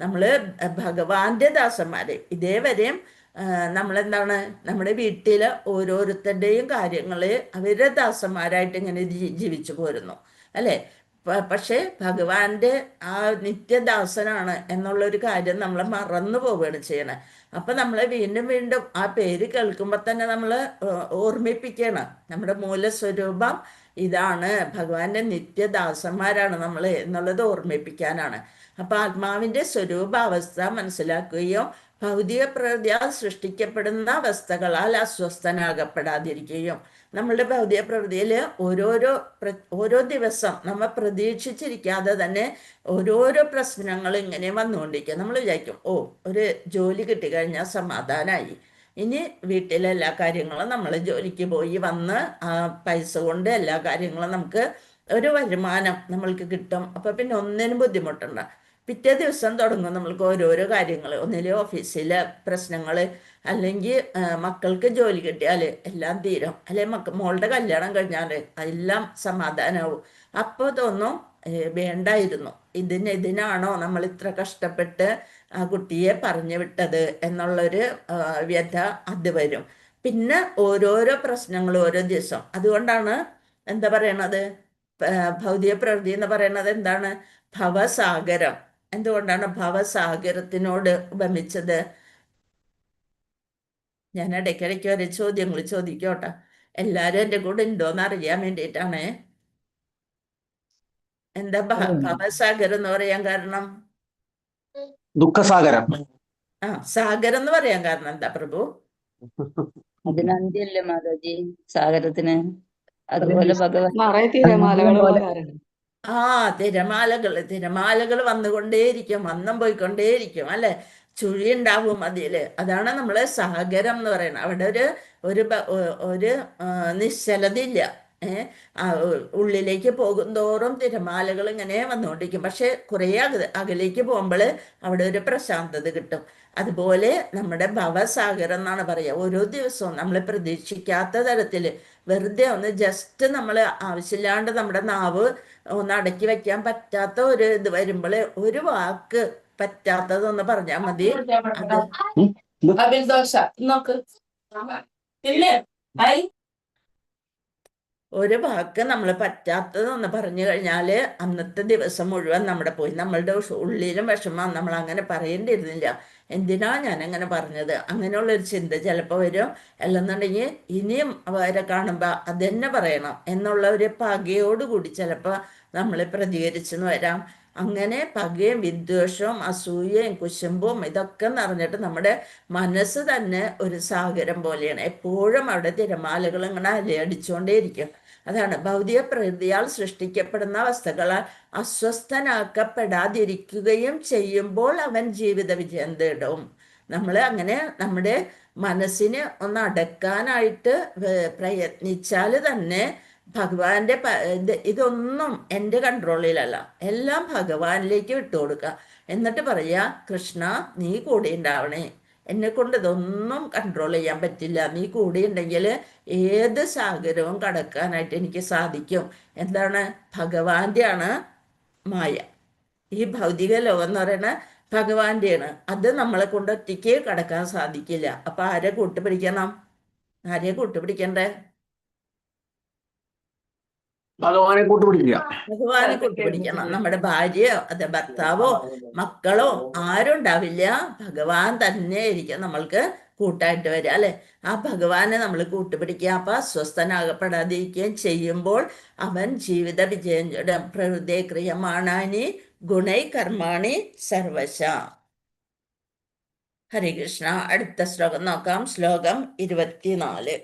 നമ്മള് ഭഗവാന്റെ ദാസന്മാര്. ഇതേവരെയും നമ്മളെന്താണ്? നമ്മുടെ വീട്ടില് ഓരോരുത്തരുടെയും കാര്യങ്ങള് അവരുടെ ദാസന്മാരായിട്ട് ഇങ്ങനെ ജീവിച്ചു പോരുന്നു, അല്ലെ? പക്ഷെ ഭഗവാന്റെ ആ നിത്യദാസനാണ് എന്നുള്ളൊരു കാര്യം നമ്മൾ മറന്നു പോവുകയാണ് ചെയ്യണേ. അപ്പൊ നമ്മളെ വീണ്ടും വീണ്ടും ആ പേര് കേൾക്കുമ്പോൾ തന്നെ നമ്മൾ ഓർമ്മിപ്പിക്കണം, നമ്മുടെ മൂലസ്വരൂപം ഇതാണ്, ഭഗവാന്റെ നിത്യദാസന്മാരാണ് നമ്മൾ എന്നുള്ളത് ഓർമ്മിപ്പിക്കാനാണ്. അപ്പൊ ആത്മാവിന്റെ സ്വരൂപാവസ്ഥ മനസ്സിലാക്കുകയും ഭൗതിക പ്രകൃതിയാൽ സൃഷ്ടിക്കപ്പെടുന്ന അവസ്ഥകളാൽ അസ്വസ്ഥനാകപ്പെടാതിരിക്കുകയും നമ്മളുടെ ഭൗതിക പ്രകൃതിയിൽ ഓരോ ദിവസം നമ്മൾ പ്രതീക്ഷിച്ചിരിക്കാതെ തന്നെ ഓരോരോ പ്രശ്നങ്ങൾ ഇങ്ങനെ വന്നുകൊണ്ടിരിക്കുക. നമ്മൾ വിചാരിക്കും, ഒരു ജോലി കിട്ടിക്കഴിഞ്ഞാൽ സമാധാനമായി, ഇനി വീട്ടിലെ എല്ലാ കാര്യങ്ങളും നമ്മൾ ജോലിക്ക് പോയി വന്ന് ആ പൈസ കൊണ്ട് എല്ലാ കാര്യങ്ങളും നമുക്ക് ഒരു വരുമാനം നമ്മൾക്ക് കിട്ടും. അപ്പൊ പിന്നെ ഒന്നിനും ബുദ്ധിമുട്ടുണ്ട്. പിറ്റേ ദിവസം തുടങ്ങും നമ്മൾക്ക് ഓരോരോ കാര്യങ്ങൾ, ഒന്നിലെ ഓഫീസിലെ പ്രശ്നങ്ങൾ, അല്ലെങ്കിൽ മക്കൾക്ക് ജോലി കിട്ടിയാൽ എല്ലാം തീരും, അല്ലെ മോളുടെ കല്യാണം കഴിഞ്ഞാൽ എല്ലാം സമാധാനമാവും. അപ്പോൾ തോന്നും വേണ്ടായിരുന്നു, ഇതിനാണോ നമ്മൾ ഇത്ര കഷ്ടപ്പെട്ട് ആ കുട്ടിയെ പറഞ്ഞു വിട്ടത് എന്നുള്ളൊരു വ്യഥ അത് വരും. പിന്നെ ഓരോരോ പ്രശ്നങ്ങൾ ഓരോ ദിവസം. അതുകൊണ്ടാണ് എന്താ പറയണത്, ഭൗതിക പ്രകൃതി എന്ന് പറയുന്നത് എന്താണ്? ഭവസാഗരം. എന്തുകൊണ്ടാണ് ഭവസാഗരത്തിനോട് ഉപമിച്ചത്? ഞാൻ ഇടയ്ക്കിടയ്ക്ക് ഓരോ ചോദ്യങ്ങൾ ചോദിക്കോട്ടെ, എല്ലാരും എൻ്റെ കൂടെ ഉണ്ടോന്ന് അറിയാൻ വേണ്ടിയിട്ടാണ്. എന്താ ഭവസാഗരം എന്ന് പറയാൻ കാരണം? ദുഃഖസാഗരം. സാഗരം എന്ന് പറയാൻ കാരണം എന്താ പ്രഭു? അതിനന്ത്യല്ലേ മാതാജി സാഗരത്തിന്? അതുപോലെ ഭഗവാൻ നിറയെ തിരമാലകളുള്ള കാരണം. തിരമാലകൾ വന്നുകൊണ്ടേയിരിക്കും, വന്നും പോയിക്കൊണ്ടേയിരിക്കും അല്ലെ. ചുഴി ഉണ്ടാവും അതില്. അതാണ് നമ്മള് സാഗരം എന്ന് പറയുന്നത്. അവിടെ ഒരു നിശ്ചലത ഇല്ല. ഉള്ളിലേക്ക് പോകും തോറും തിരമാലകൾ ഇങ്ങനെ വന്നുകൊണ്ടിരിക്കും. പക്ഷെ കുറെ അകലേക്ക് പോകുമ്പോൾ അവിടെ ഒരു പ്രശാന്തത കിട്ടും. അതുപോലെ നമ്മുടെ ഭവസാഗരം എന്നാണ് പറയുക. ഓരോ ദിവസവും നമ്മൾ പ്രതീക്ഷിക്കാത്ത തരത്തിൽ വെറുതെ ഒന്ന് ജസ്റ്റ് നമ്മൾ ആവശ്യമില്ലാണ്ട് നമ്മുടെ നാവ് ഒന്ന് അടക്കി വെക്കാൻ പറ്റാത്ത ഒരു ഇത് വരുമ്പോൾ ഒരു വാക്ക് പറ്റാത്തതൊന്ന് പറഞ്ഞാൽ മതി. ഒരു വാക്ക് നമ്മൾ പറ്റാത്തതെന്ന് പറഞ്ഞു കഴിഞ്ഞാൽ അന്നത്തെ ദിവസം മുഴുവൻ നമ്മുടെ പോയി. നമ്മളുടെ ഉള്ളിലും വിഷമം, നമ്മൾ അങ്ങനെ പറയേണ്ടിയിരുന്നില്ല, എന്തിനാ ഞാൻ അങ്ങനെ പറഞ്ഞത്, അങ്ങനെയുള്ളൊരു ചിന്ത ചിലപ്പോൾ വരും. അല്ലെന്നുണ്ടെങ്കിൽ ഇനിയും അവരെ കാണുമ്പോൾ അതെന്നെ പറയണം എന്നുള്ള ഒരു പകയോടുകൂടി ചിലപ്പോൾ നമ്മൾ പ്രതികരിച്ചെന്ന് വരാം. അങ്ങനെ പകയും വിദ്വേഷവും അസൂയയും കുശുമ്പും ഇതൊക്കെ നിറഞ്ഞിട്ട് നമ്മുടെ മനസ്സ് തന്നെ ഒരു സാഗരം പോലെയാണ്. എപ്പോഴും അവിടെ തിരമാലകൾ ഇങ്ങനെ അലയടിച്ചുകൊണ്ടേയിരിക്കും. അതാണ് ഭൗതിക പ്രകൃതിയാൽ സൃഷ്ടിക്കപ്പെടുന്ന വസ്തുക്കളാൽ അസ്വസ്ഥനാക്കപ്പെടാതിരിക്കുകയും ചെയ്യുമ്പോൾ അവൻ ജീവിത വിജയം നേടും. നമ്മൾ അങ്ങനെ നമ്മുടെ മനസ്സിനെ ഒന്ന് അടക്കാനായിട്ട് പ്രയത്നിച്ചാൽ തന്നെ ഭഗവാന്റെ ഇതൊന്നും എൻ്റെ കൺട്രോളിലല്ല, എല്ലാം ഭഗവാനിലേക്ക് വിട്ടുകൊടുക്കുക. എന്നിട്ട് പറയാ, കൃഷ്ണ നീ കൂടെ ഉണ്ടാവണേ, എന്നെ കൊണ്ട് ഇതൊന്നും കൺട്രോൾ ചെയ്യാൻ പറ്റില്ല, നീ കൂടെ ഉണ്ടെങ്കിൽ ഏത് സാഗരവും കടക്കാനായിട്ട് എനിക്ക് സാധിക്കും. എന്താണ്? ഭഗവാന്റെയാണ് മായ. ഈ ഭൗതിക ലോകം എന്ന് പറയുന്നത് ഭഗവാന്റെയാണ്. അത് നമ്മളെ കൊണ്ട് ഒറ്റയ്ക്ക് കടക്കാൻ സാധിക്കില്ല. അപ്പൊ ആരെ കൂട്ടുപിടിക്കണം? ആരെയെ കൂട്ടുപിടിക്കണ്ടേ? ഭഗവാനെ കൂട്ടുപിടിക്കുക. ഭഗവാനെ കൂട്ടുപിടിക്കണം. നമ്മുടെ ഭാര്യയോ അതെ ഭർത്താവോ മക്കളോ ആരും ഉണ്ടാവില്ല, ഭഗവാൻ തന്നെ ആയിരിക്കും നമ്മൾക്ക് കൂട്ടായിട്ട് വരിക അല്ലെ. ആ ഭഗവാനെ നമ്മൾ കൂട്ടുപിടിക്കുക. അപ്പൊ അസ്വസ്ഥനാകപ്പെടാതിരിക്കുകയും ചെയ്യുമ്പോൾ അവൻ ജീവിത വിജയം നേടും. പ്രകൃതി ക്രിയമാണാനി ഗുണൈ കർമാണി സർവശ. ഹരികൃഷ്ണ. അടുത്ത ശ്ലോകം നോക്കാം. ശ്ലോകം 24.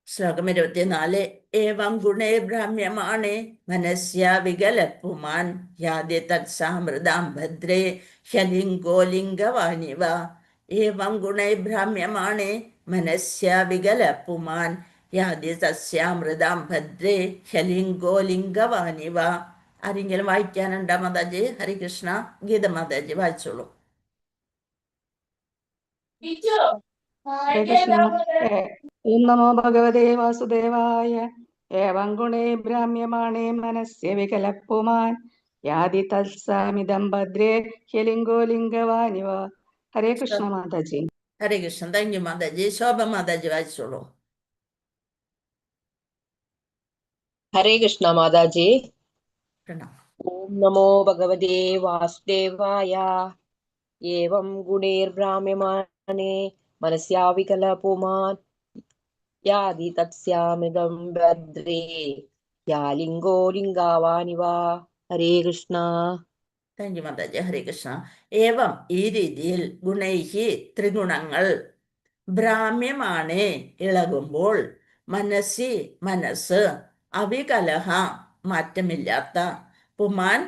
ശ്ലോകം 24. ഏവം ഗുണേ ഭ്രാമ്യമാണേ മനസ്യ വികലപുമാൻ യാതി തത്സാമൃതാം ഭദ്രേ ഹ്യലിംഗോ ലിംഗവാനിവ. ഏവം ഗുണൈ ഭ്രാമ്യമാണേ മനസ്യ വികലപുമാൻ യാതി തസ്യാമൃതാം ഭദ്രേ ഹ്യലിംഗോ ലിംഗവാനിവ. ആരെങ്കിലും വായിക്കാനുണ്ടോ മാതാജി? ഹരികൃഷ്ണ. ഗീത മാതാജി വായിച്ചോളൂ. ഹരേ കൃഷ്ണ. ഓം നമോ ഭഗവതേ വാസുദേവായ. ഏവം ഗുണേ ഭ്രാമ്യമാണേ മനസ്യ വികലപുമാൻ യാതി തത്സാമിദം ഭദ്രേ ഹ്യലിംഗോ ലിംഗവാനിവ. ഹരേ കൃഷ്ണ മാതാജി. ഹരേ കൃഷ്ണ. താങ്ക് യു മാതാജി. ശോഭ മാതാജി വായിച്ചോളൂ. ഹരേ കൃഷ്ണ മാതാജി. പ്രണാം. ഓം നമോ ഭഗവതേ വാസുദേവായ. ഏവം ഗുണൈർഭ്രാമ്യമാണേ മനസ്യാ വികലപുമാൻ യാതി തത്സ്യാമിദം ഭദ്രേ യാലിംഗോ ലിംഗാവാനിവ. ഹരേ കൃഷ്ണ. താങ്ക് യു മാതാജി. ഹരേ കൃഷ്ണ. ഏവം ഈ രീതിയിൽ ഗുണൈഹി ത്രിഗുണങ്ങൾ ഭ്രാമ്യമാണ് ഇളകുമ്പോൾ മനസ്സി മനസ്സ് അവികലഹ മാറ്റമില്ലാത്ത പുമാൻ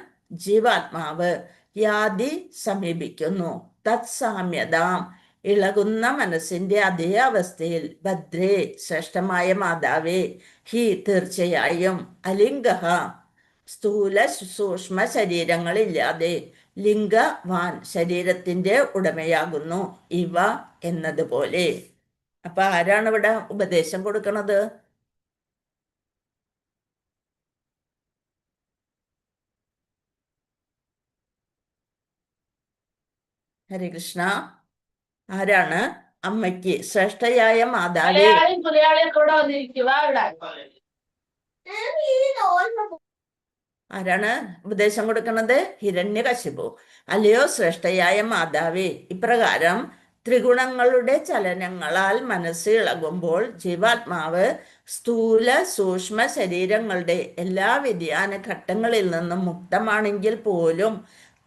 ജീവാത്മാവ് യാതി സമീപിക്കുന്നു തത്സാമ്യതാം ഇളകുന്ന മനസ്സിന്റെ അതേ അവസ്ഥയിൽ ഭദ്രേ ശ്രേഷ്ഠമായ മാതാവേ ഹി തീർച്ചയായും അലിംഗഹ സ്ഥൂല സൂക്ഷ്മ ശരീരങ്ങളില്ലാതെ ലിംഗവാൻ ശരീരത്തിന്റെ ഉടമയാകുന്നു ഇവ എന്നതുപോലെ. അപ്പൊ ആരാണ് ഇവിടെ ഉപദേശം കൊടുക്കുന്നത്? ഹരേ കൃഷ്ണ. ആരാണ് അമ്മയ്ക്ക് ശ്രേഷ്ഠയായ മാതാവേ? ആരാണ് ഉപദേശം കൊടുക്കുന്നത്? ഹിരണ്യകശിപു. അല്ലയോ ശ്രേഷ്ഠയായ മാതാവേ, ഇപ്രകാരം ത്രിഗുണങ്ങളുടെ ചലനങ്ങളാൽ മനസ്സ് ഇളകുമ്പോൾ ജീവാത്മാവ് സ്ഥൂല സൂക്ഷ്മ ശരീരങ്ങളുടെ എല്ലാ വ്യതിയാന ഘട്ടങ്ങളിൽ നിന്നും മുക്തമാണെങ്കിൽ പോലും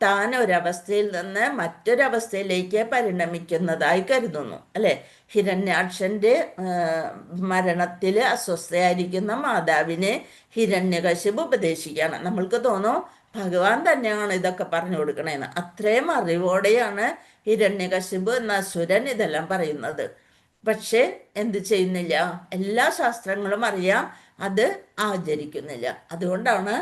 താൻ ഒരവസ്ഥയിൽ നിന്ന് മറ്റൊരവസ്ഥയിലേക്ക് പരിണമിക്കുന്നതായി കരുതുന്നു, അല്ലെ? ഹിരണ്യാക്ഷന്റെ മരണത്തിൽ അസ്വസ്ഥയായിരിക്കുന്ന മാതാവിനെ ഹിരണ്യകശിപു ഉപദേശിക്കുകയാണ്. നമ്മൾക്ക് തോന്നും ഭഗവാൻ തന്നെയാണ് ഇതൊക്കെ പറഞ്ഞു കൊടുക്കണേന്ന്. അത്രയും അറിവോടെയാണ് ഹിരണ്യകശിപു എന്ന അസുരൻ ഇതെല്ലാം പറയുന്നത്. പക്ഷെ എന്ത് ചെയ്യുന്നില്ല? എല്ലാ ശാസ്ത്രങ്ങളും അറിയാം, അത് ആചരിക്കുന്നില്ല. അതുകൊണ്ടാണ്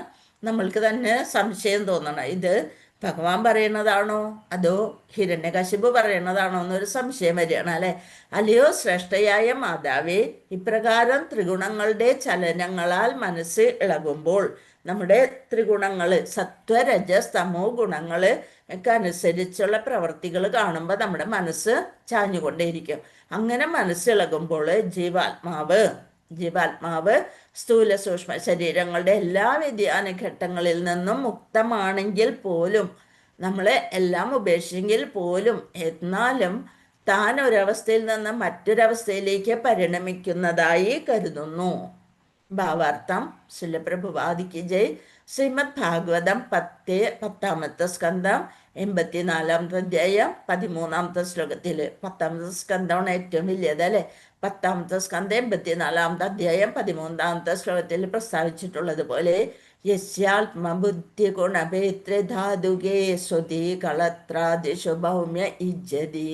നമ്മൾക്ക് തന്നെ സംശയം തോന്നണം, ഇത് ഭഗവാൻ പറയുന്നതാണോ അതോ ഹിരണ്യകശിപു പറയുന്നതാണോ എന്നൊരു സംശയം വരികയാണ്, അല്ലെ? അല്ലയോ ശ്രേഷ്ഠയായ മാതാവേ, ഇപ്രകാരം ത്രിഗുണങ്ങളുടെ ചലനങ്ങളാൽ മനസ്സ് ഇളകുമ്പോൾ, നമ്മുടെ ത്രിഗുണങ്ങള് സത്വരജസ് തമോ ഗുണങ്ങള് ഒക്കെ അനുസരിച്ചുള്ള പ്രവർത്തികൾ കാണുമ്പോൾ നമ്മുടെ മനസ്സ് ചാഞ്ഞുകൊണ്ടേയിരിക്കും. അങ്ങനെ മനസ്സിളകുമ്പോൾ ജീവാത്മാവ് സ്ഥൂല സൂക്ഷ്മ ശരീരങ്ങളുടെ എല്ലാ വ്യതിയാന ഘട്ടങ്ങളിൽ നിന്നും മുക്തമാണെങ്കിൽ പോലും, നമ്മളെ എല്ലാം ഉപേക്ഷിച്ചെങ്കിൽ പോലും, എന്നാലും താൻ ഒരവസ്ഥയിൽ നിന്ന് മറ്റൊരവസ്ഥയിലേക്ക് പരിണമിക്കുന്നതായി കരുതുന്നു. ഭാവാർത്ഥം. ശിലപ്രഭുവാദിക്ക് ജയ്. ശ്രീമദ് ഭാഗവതം 10 സ്കന്ധം 84 അധ്യായം 13 ശ്ലോകത്തില്, 10 സ്കന്ധമാണ് ഏറ്റവും വലിയത്, അല്ലെ? 10 സ്കന്ധം 84 അധ്യായം 13 ശ്ലോകത്തിൽ പ്രസ്താവിച്ചിട്ടുള്ളത് പോലെ യസ്യാത്മബുദ്ധി ഗുണഭേത്രിധാതുകേ സ്വതി കളത്രാദിഷു ഭൗമ്യ ഇജ്ജതി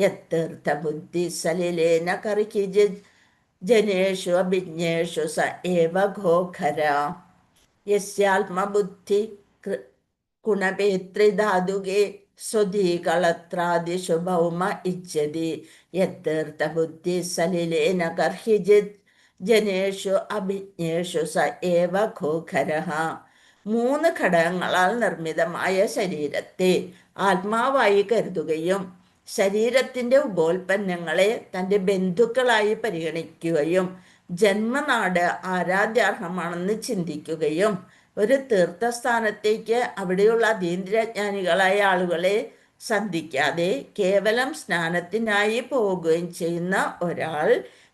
യത്തീർത്ഥ ബുദ്ധി സലിലേന കർഹിജി ജനേഷു അഭിജ്ഞേഷു സ ഏവ ഘോഖര. യസ്യാത്മബുദ്ധി ഗുണഭേത്രിധാതുകേ സ്വധീകളത്രാദിഷു ഭൗമ ഇച്ഛതി യത്തീർത്ഥ ബുദ്ധി സലിലേന കർഹിജിത് ജനേഷു അഭിജ്ഞേഷു സ ഏവ ഘോഖരഃ. 3 ഘടകങ്ങളാൽ നിർമ്മിതമായ ശരീരത്തെ ആത്മാവായി കരുതുകയും ശരീരത്തിന്റെ ഉപോൽപ്പന്നങ്ങളെ തൻ്റെ ബന്ധുക്കളായി പരിഗണിക്കുകയും ജന്മനാട് ആരാധ്യാർഹമാണെന്ന് ചിന്തിക്കുകയും ഒരു തീർത്ഥസ്ഥാനത്തേക്ക് അവിടെയുള്ള അതീന്ദ്രജ്ഞാനികളായ ആളുകളെ സന്ധിക്കാതെ കേവലം സ്നാനത്തിനായി പോവുകയും ചെയ്യുന്ന ഒരാൾ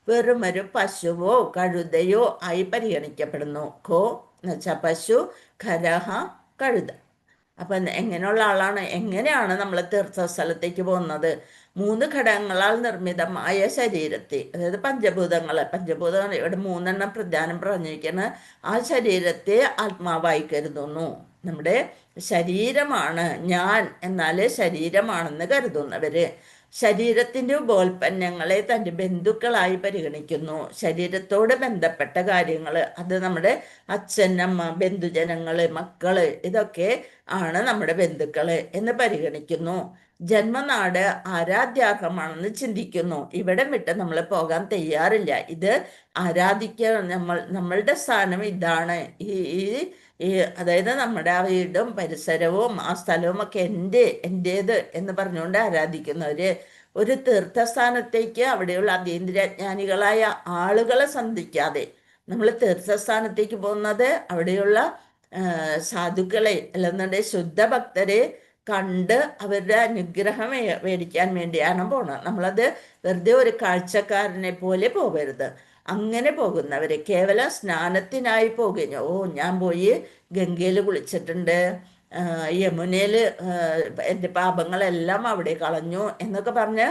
വെറുമൊരു പശുവോ കഴുതയോ ആയി പരിഗണിക്കപ്പെടുന്നു. ഖോ എന്ന് വെച്ചാൽ പശു, ഖരഹ കഴുത. അപ്പം എങ്ങനെയുള്ള ആളാണ്? എങ്ങനെയാണ് നമ്മൾ തീർത്ഥസ്ഥലത്തേക്ക് പോകുന്നത്? 3 ഘടകങ്ങളാൽ നിർമ്മിതമായ ശരീരത്തെ, അതായത് പഞ്ചഭൂതങ്ങൾ ഇവിടെ 3 പ്രധാനം പറഞ്ഞിരിക്കുന്നത്, ആ ശരീരത്തെ ആത്മാവായി കരുതുന്നു. നമ്മുടെ ശരീരമാണ് ഞാൻ, എന്നാൽ ശരീരമാണെന്ന് കരുതുന്നവര് ശരീരത്തിന്റെ ഉപോൽപ്പന്നങ്ങളെ തൻ്റെ ബന്ധുക്കളായി പരിഗണിക്കുന്നു. ശരീരത്തോട് ബന്ധപ്പെട്ട കാര്യങ്ങൾ, അത് നമ്മുടെ അച്ഛൻ, അമ്മ, ബന്ധുജനങ്ങള്, മക്കള്, ഇതൊക്കെ ആണ് നമ്മുടെ ബന്ധുക്കള് എന്ന് പരിഗണിക്കുന്നു. ജന്മനാട് ആരാധ്യാർഹമാണെന്ന് ചിന്തിക്കുന്നു. ഇവിടം വിട്ട് നമ്മൾ പോകാൻ തയ്യാറില്ല. ഇത് ആരാധിക്കാൻ നമ്മളുടെ സ്ഥാനം ഇതാണ്. ഈ അതായത് നമ്മുടെ ആ വീടും പരിസരവും ആ സ്ഥലവും ഒക്കെ എൻ്റേത് എന്ന് പറഞ്ഞുകൊണ്ട് ആരാധിക്കുന്നവര് ഒരു തീർത്ഥസ്ഥാനത്തേക്ക് അവിടെയുള്ള അതീന്ദ്രജ്ഞാനികളായ ആളുകളെ സന്ധിക്കാതെ നമ്മൾ തീർത്ഥസ്ഥാനത്തേക്ക് പോകുന്നത് അവിടെയുള്ള സാധുക്കളെ അല്ലെന്നുണ്ടെങ്കിൽ ശുദ്ധഭക്തരെ കണ്ട് അവരുടെ അനുഗ്രഹം മേടിക്കാൻ വേണ്ടിയാണ് പോണത്. നമ്മളത് വെറുതെ ഒരു കാഴ്ചക്കാരനെ പോലെ പോകരുത്. അങ്ങനെ പോകുന്നവര് കേവലം സ്നാനത്തിനായി പോകുകയോ, ഞാൻ പോയി ഗംഗയിൽ കുളിച്ചിട്ടുണ്ട്, യമുനയിൽ എൻ്റെ പാപങ്ങളെല്ലാം അവിടെ കളഞ്ഞു എന്നൊക്കെ പറഞ്ഞ്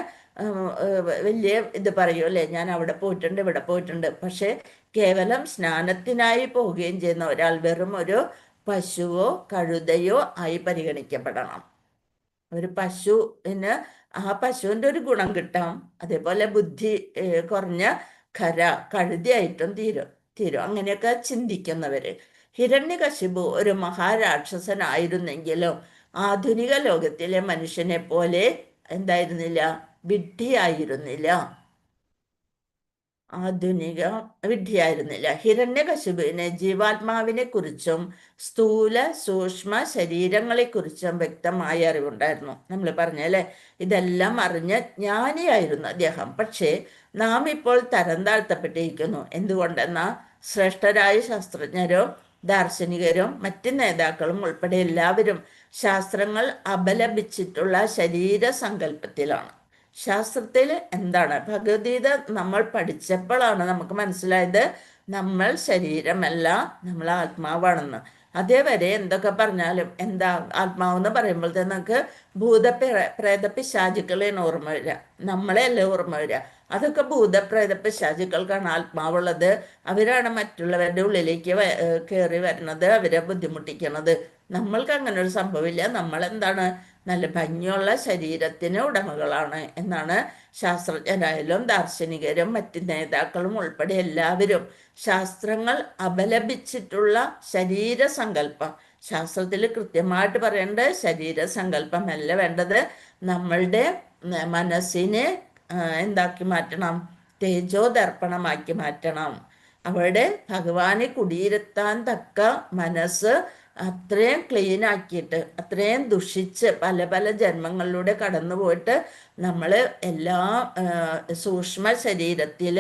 വലിയ ഇത് പറയുമല്ലേ, ഞാൻ അവിടെ പോയിട്ടുണ്ട് ഇവിടെ പോയിട്ടുണ്ട്. പക്ഷെ കേവലം സ്നാനത്തിനായി പോവുകയും ചെയ്യുന്ന ഒരാൾ വെറും ഒരു പശുവോ കഴുതയോ ആയി പരിഗണിക്കപ്പെടണം. ഒരു പശുവിന് ആ പശുവിൻ്റെ ഒരു ഗുണം കിട്ടാം, അതേപോലെ ബുദ്ധി കുറഞ്ഞ കഴുതിയായിട്ടും തീരും അങ്ങനെയൊക്കെ ചിന്തിക്കുന്നവര്. ഹിരണ്യകശിപു ഒരു മഹാരാക്ഷസനായിരുന്നെങ്കിലും ആധുനിക ലോകത്തിലെ മനുഷ്യനെ പോലെ എന്തായിരുന്നില്ല, വിഡ്ഢിയായിരുന്നില്ല. ആധുനിക വിദ്യയായിരുന്നില്ല. ഹിരണ്യകശിപുവിന് ജീവാത്മാവിനെ കുറിച്ചും സ്ഥൂല സൂക്ഷ്മ ശരീരങ്ങളെക്കുറിച്ചും വ്യക്തമായ അറിവുണ്ടായിരുന്നു. നമ്മൾ പറഞ്ഞല്ലേ, ഇതെല്ലാം അറിഞ്ഞ് ജ്ഞാനിയായിരുന്നു അദ്ദേഹം. പക്ഷേ നാം ഇപ്പോൾ തരം താഴ്ത്തപ്പെട്ടിരിക്കുന്നു. എന്തുകൊണ്ടെന്നാൽ ശ്രേഷ്ഠരായ ശാസ്ത്രജ്ഞരും ദാർശനികരും മറ്റ് നേതാക്കളും ഉൾപ്പെടെ എല്ലാവരും ശാസ്ത്രങ്ങൾ അപലപിച്ചിട്ടുള്ള ശരീരസങ്കല്പത്തിലാണ്. ശാസ്ത്രത്തിൽ എന്താണ് ഭഗവത്ഗീത നമ്മൾ പഠിച്ചപ്പോഴാണ് നമുക്ക് മനസ്സിലായത് നമ്മൾ ശരീരമല്ല, നമ്മൾ ആത്മാവാണെന്ന്. അതേവരെ എന്തൊക്കെ പറഞ്ഞാലും എന്താ ആത്മാവെന്ന് പറയുമ്പോൾ തന്നെ നമുക്ക് പ്രേത പിശാചുക്കളെയാണ് ഓർമ്മ വരിക, നമ്മളെയല്ല ഓർമ്മ വരിക. അതൊക്കെ ഭൂതപ്രേത പിശാചുക്കൾക്കാണ് ആത്മാവുള്ളത്. അവരാണ് മറ്റുള്ളവരുടെ ഉള്ളിലേക്ക് കയറി വരുന്നത്, അവരെ ബുദ്ധിമുട്ടിക്കുന്നത്. നമ്മൾക്ക് അങ്ങനെ ഒരു സംഭവമില്ല. നമ്മളെന്താണ് നല്ല ഭംഗിയുള്ള ശരീരത്തിന് ഉടമകളാണ് എന്നാണ് ശാസ്ത്രജ്ഞരായാലും ദാർശനികരും മറ്റ് നേതാക്കളും ഉൾപ്പെടെ എല്ലാവരും ശാസ്ത്രങ്ങൾ അപലപിച്ചിട്ടുള്ള ശരീരസങ്കല്പം. ശാസ്ത്രത്തിൽ കൃത്യമായിട്ട് പറയേണ്ടത് ശരീരസങ്കല്പമല്ല വേണ്ടത്. നമ്മളുടെ മനസ്സിനെ എന്താക്കി മാറ്റണം? തേജോദർപ്പണമാക്കി മാറ്റണം. അവിടെ ഭഗവാനെ കുടിയിരുത്താൻ തക്ക മനസ്സ് അത്രയും ക്ലീൻ ആക്കിയിട്ട്, അത്രയും ദുഷിച്ച് പല പല ജന്മങ്ങളിലൂടെ കടന്നു പോയിട്ട് നമ്മൾ എല്ലാ സൂക്ഷ്മ ശരീരത്തിൽ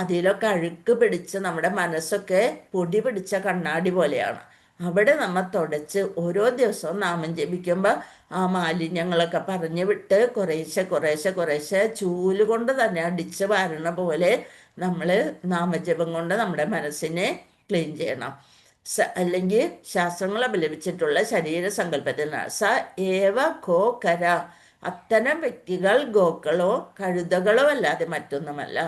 അതിലൊക്കെ അഴുക്ക് പിടിച്ച് നമ്മുടെ മനസ്സൊക്കെ പൊടി പിടിച്ച കണ്ണാടി പോലെയാണ്. അവിടെ നമ്മൾ തുടച്ച് ഓരോ ദിവസവും നാമം ജപിക്കുമ്പോൾ ആ മാലിന്യങ്ങളൊക്കെ പറഞ്ഞു വിട്ട് കുറേശ്ശെ കുറേശ്ശെ കുറേശ്ശെ ചൂല് കൊണ്ട് തന്നെ അടിച്ച് വാരണ പോലെ നമ്മൾ നാമജപം കൊണ്ട് നമ്മുടെ മനസ്സിനെ ക്ലീൻ ചെയ്യണം. അല്ലെങ്കിൽ ശാസ്ത്രങ്ങൾ അപലപിച്ചിട്ടുള്ള ശരീരസങ്കല്പത്തിനാണ് സ ഏവ ഗോ കര. അത്തരം വ്യക്തികൾ ഗോക്കളോ കഴുതകളോ അല്ലാതെ മറ്റൊന്നുമല്ല.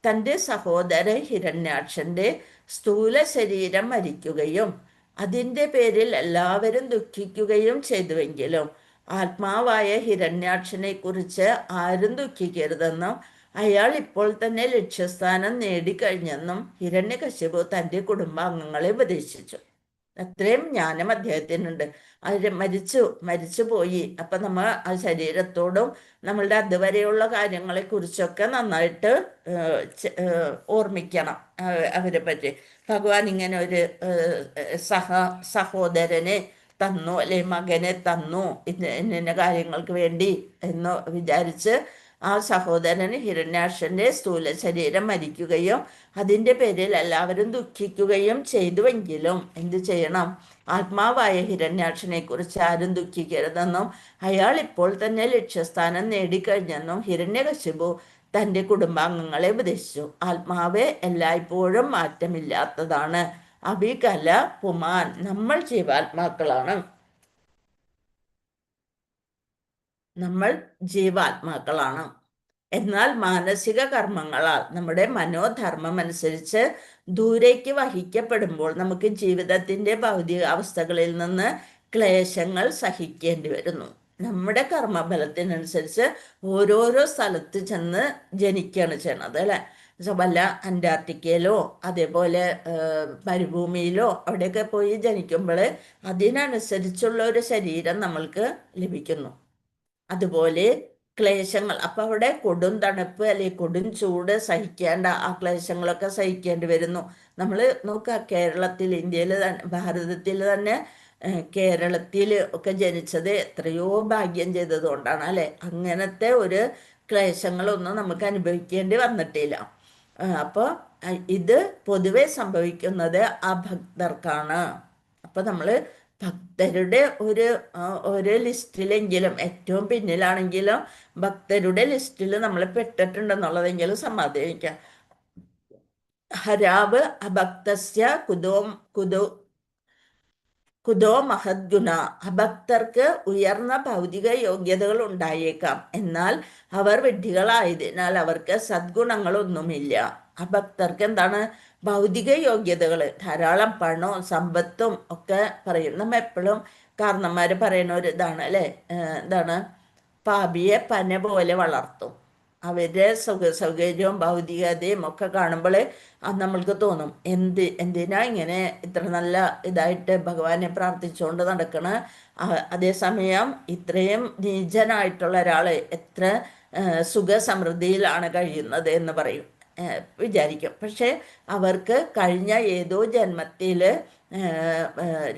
തൻ്റെ സഹോദരൻ ഹിരണ്യാക്ഷന്റെ സ്ഥൂല ശരീരം മരിക്കുകയും അതിൻ്റെ പേരിൽ എല്ലാവരും ദുഃഖിക്കുകയും ചെയ്തുവെങ്കിലും ആത്മാവായ ഹിരണ്യാക്ഷനെ കുറിച്ച് ആരും ദുഃഖിക്കരുതെന്നും അയാൾ ഇപ്പോൾ തന്നെ ലക്ഷ്യസ്ഥാനം നേടിക്കഴിഞ്ഞെന്നും ഹിരണ്യകശിപു തൻ്റെ കുടുംബാംഗങ്ങളെ ഉപദേശിച്ചു. അത്രയും ജ്ഞാനം അദ്ദേഹത്തിനുണ്ട്. അവർ മരിച്ചു പോയി. അപ്പം നമ്മൾ ആ ശരീരത്തോടും നമ്മളുടെ അതുവരെയുള്ള കാര്യങ്ങളെക്കുറിച്ചൊക്കെ നന്നായിട്ട് ഓർമ്മിക്കണം അവരെ പറ്റി. ഭഗവാൻ ഇങ്ങനെ ഒരു സഹോദരനെ തന്നു, അല്ലെ മകനെ തന്നു ഇന്ന കാര്യങ്ങൾക്ക് വേണ്ടി എന്ന് വിചാരിച്ച് ആ സഹോദരന് ഹിരണ്യാക്ഷന്റെ സ്ഥൂല ശരീരം മരിക്കുകയും അതിൻ്റെ പേരിൽ എല്ലാവരും ദുഃഖിക്കുകയും ചെയ്തുവെങ്കിലും എന്ത് ചെയ്യണം? ആത്മാവായ ഹിരണ്യാക്ഷനെ കുറിച്ച് ആരും ദുഃഖിക്കരുതെന്നും അയാൾ ഇപ്പോൾ തന്നെ ലക്ഷ്യസ്ഥാനം നേടിക്കഴിഞ്ഞെന്നും ഹിരണ്യകശിപു തൻ്റെ കുടുംബാംഗങ്ങളെ ഉപദേശിച്ചു. ആത്മാവ് എല്ലായ്പ്പോഴും മാറ്റമില്ലാത്തതാണ്. അവികല പുമാൻ. നമ്മൾ ജീവാത്മാക്കളാണ്. നമ്മൾ ജീവാത്മാക്കളാണ്. എന്നാൽ മാനസിക കർമ്മങ്ങളാൽ നമ്മുടെ മനോധർമ്മം അനുസരിച്ച് ദൂരേക്ക് വഹിക്കപ്പെടുമ്പോൾ നമുക്ക് ജീവിതത്തിൻ്റെ ഭൗതിക അവസ്ഥകളിൽ നിന്ന് ക്ലേശങ്ങൾ സഹിക്കേണ്ടി വരുന്നു. നമ്മുടെ കർമ്മഫലത്തിനനുസരിച്ച് ഓരോരോ സ്ഥലത്ത് ചെന്ന് ജനിക്കുകയാണ് ചെയ്യണത്, അല്ലേ? വല്ല അന്റാർട്ടിക്കയിലോ അതേപോലെ മരുഭൂമിയിലോ അവിടെയൊക്കെ പോയി ജനിക്കുമ്പോൾ അതിനനുസരിച്ചുള്ള ഒരു ശരീരം നമ്മൾക്ക് ലഭിക്കുന്നു. അതുപോലെ ക്ലേശങ്ങൾ, അപ്പം അവിടെ കൊടും തണുപ്പ് അല്ലെങ്കിൽ കൊടും ചൂട് സഹിക്കേണ്ട ആ ക്ലേശങ്ങളൊക്കെ സഹിക്കേണ്ടി വരുന്നു. നമ്മൾ നോക്കുക, കേരളത്തിൽ, ഇന്ത്യയിൽ തന്നെ, ഭാരതത്തിൽ തന്നെ കേരളത്തിൽ ഒക്കെ ജനിച്ചത് എത്രയോ ഭാഗ്യം ചെയ്തതുകൊണ്ടാണ്, അല്ലേ? അങ്ങനത്തെ ഒരു ക്ലേശങ്ങളൊന്നും നമുക്ക് അനുഭവിക്കേണ്ടി വന്നിട്ടില്ല. അപ്പോൾ ഇത് പൊതുവെ സംഭവിക്കുന്നത് അഭക്തർക്കാണ്. അപ്പം നമ്മൾ ഭക്തരുടെ ഒരു ലിസ്റ്റിലെങ്കിലും, ഏറ്റവും പിന്നിലാണെങ്കിലും ഭക്തരുടെ ലിസ്റ്റിൽ നമ്മൾ പെട്ടിട്ടുണ്ടെന്നുള്ളതെങ്കിലും സമാധാനിക്കാം. ഹരാവ് അഭക്തസ്യ കുതോ മഹദ്ഗുണ. അഭക്തർക്ക് ഉയർന്ന ഭൗതിക യോഗ്യതകൾ ഉണ്ടായേക്കാം, എന്നാൽ അവർ വിഡ്ഢികളായതിനാൽ അവർക്ക് സദ്ഗുണങ്ങളൊന്നുമില്ല. അഭക്തർക്ക് എന്താണ്? ഭൗതിക യോഗ്യതകൾ, ധാരാളം പണവും സമ്പത്തും ഒക്കെ പറയും. നമ്മൾ എപ്പോഴും കാരണന്മാർ പറയുന്ന ഒരു ഇതാണ്, അല്ലേ? എന്താണ്? പാപിയെ പന പോലെ വളർത്തും. അവരുടെ സൗകര്യവും ഭൗതികതയും ഒക്കെ കാണുമ്പോൾ നമ്മൾക്ക് തോന്നും, എന്തിനാ ഇങ്ങനെ ഇത്ര നല്ല ഇതായിട്ട് ഭഗവാനെ പ്രാർത്ഥിച്ചുകൊണ്ട് നടക്കണ, അതേസമയം ഇത്രയും നീചനായിട്ടുള്ള ഒരാൾ എത്ര സുഖസമൃദ്ധിയിലാണ് കഴിയുന്നത് എന്ന് പറയും. വിചാരിക്കും. പക്ഷെ അവർക്ക് കഴിഞ്ഞ ഏതോ ജന്മത്തിൽ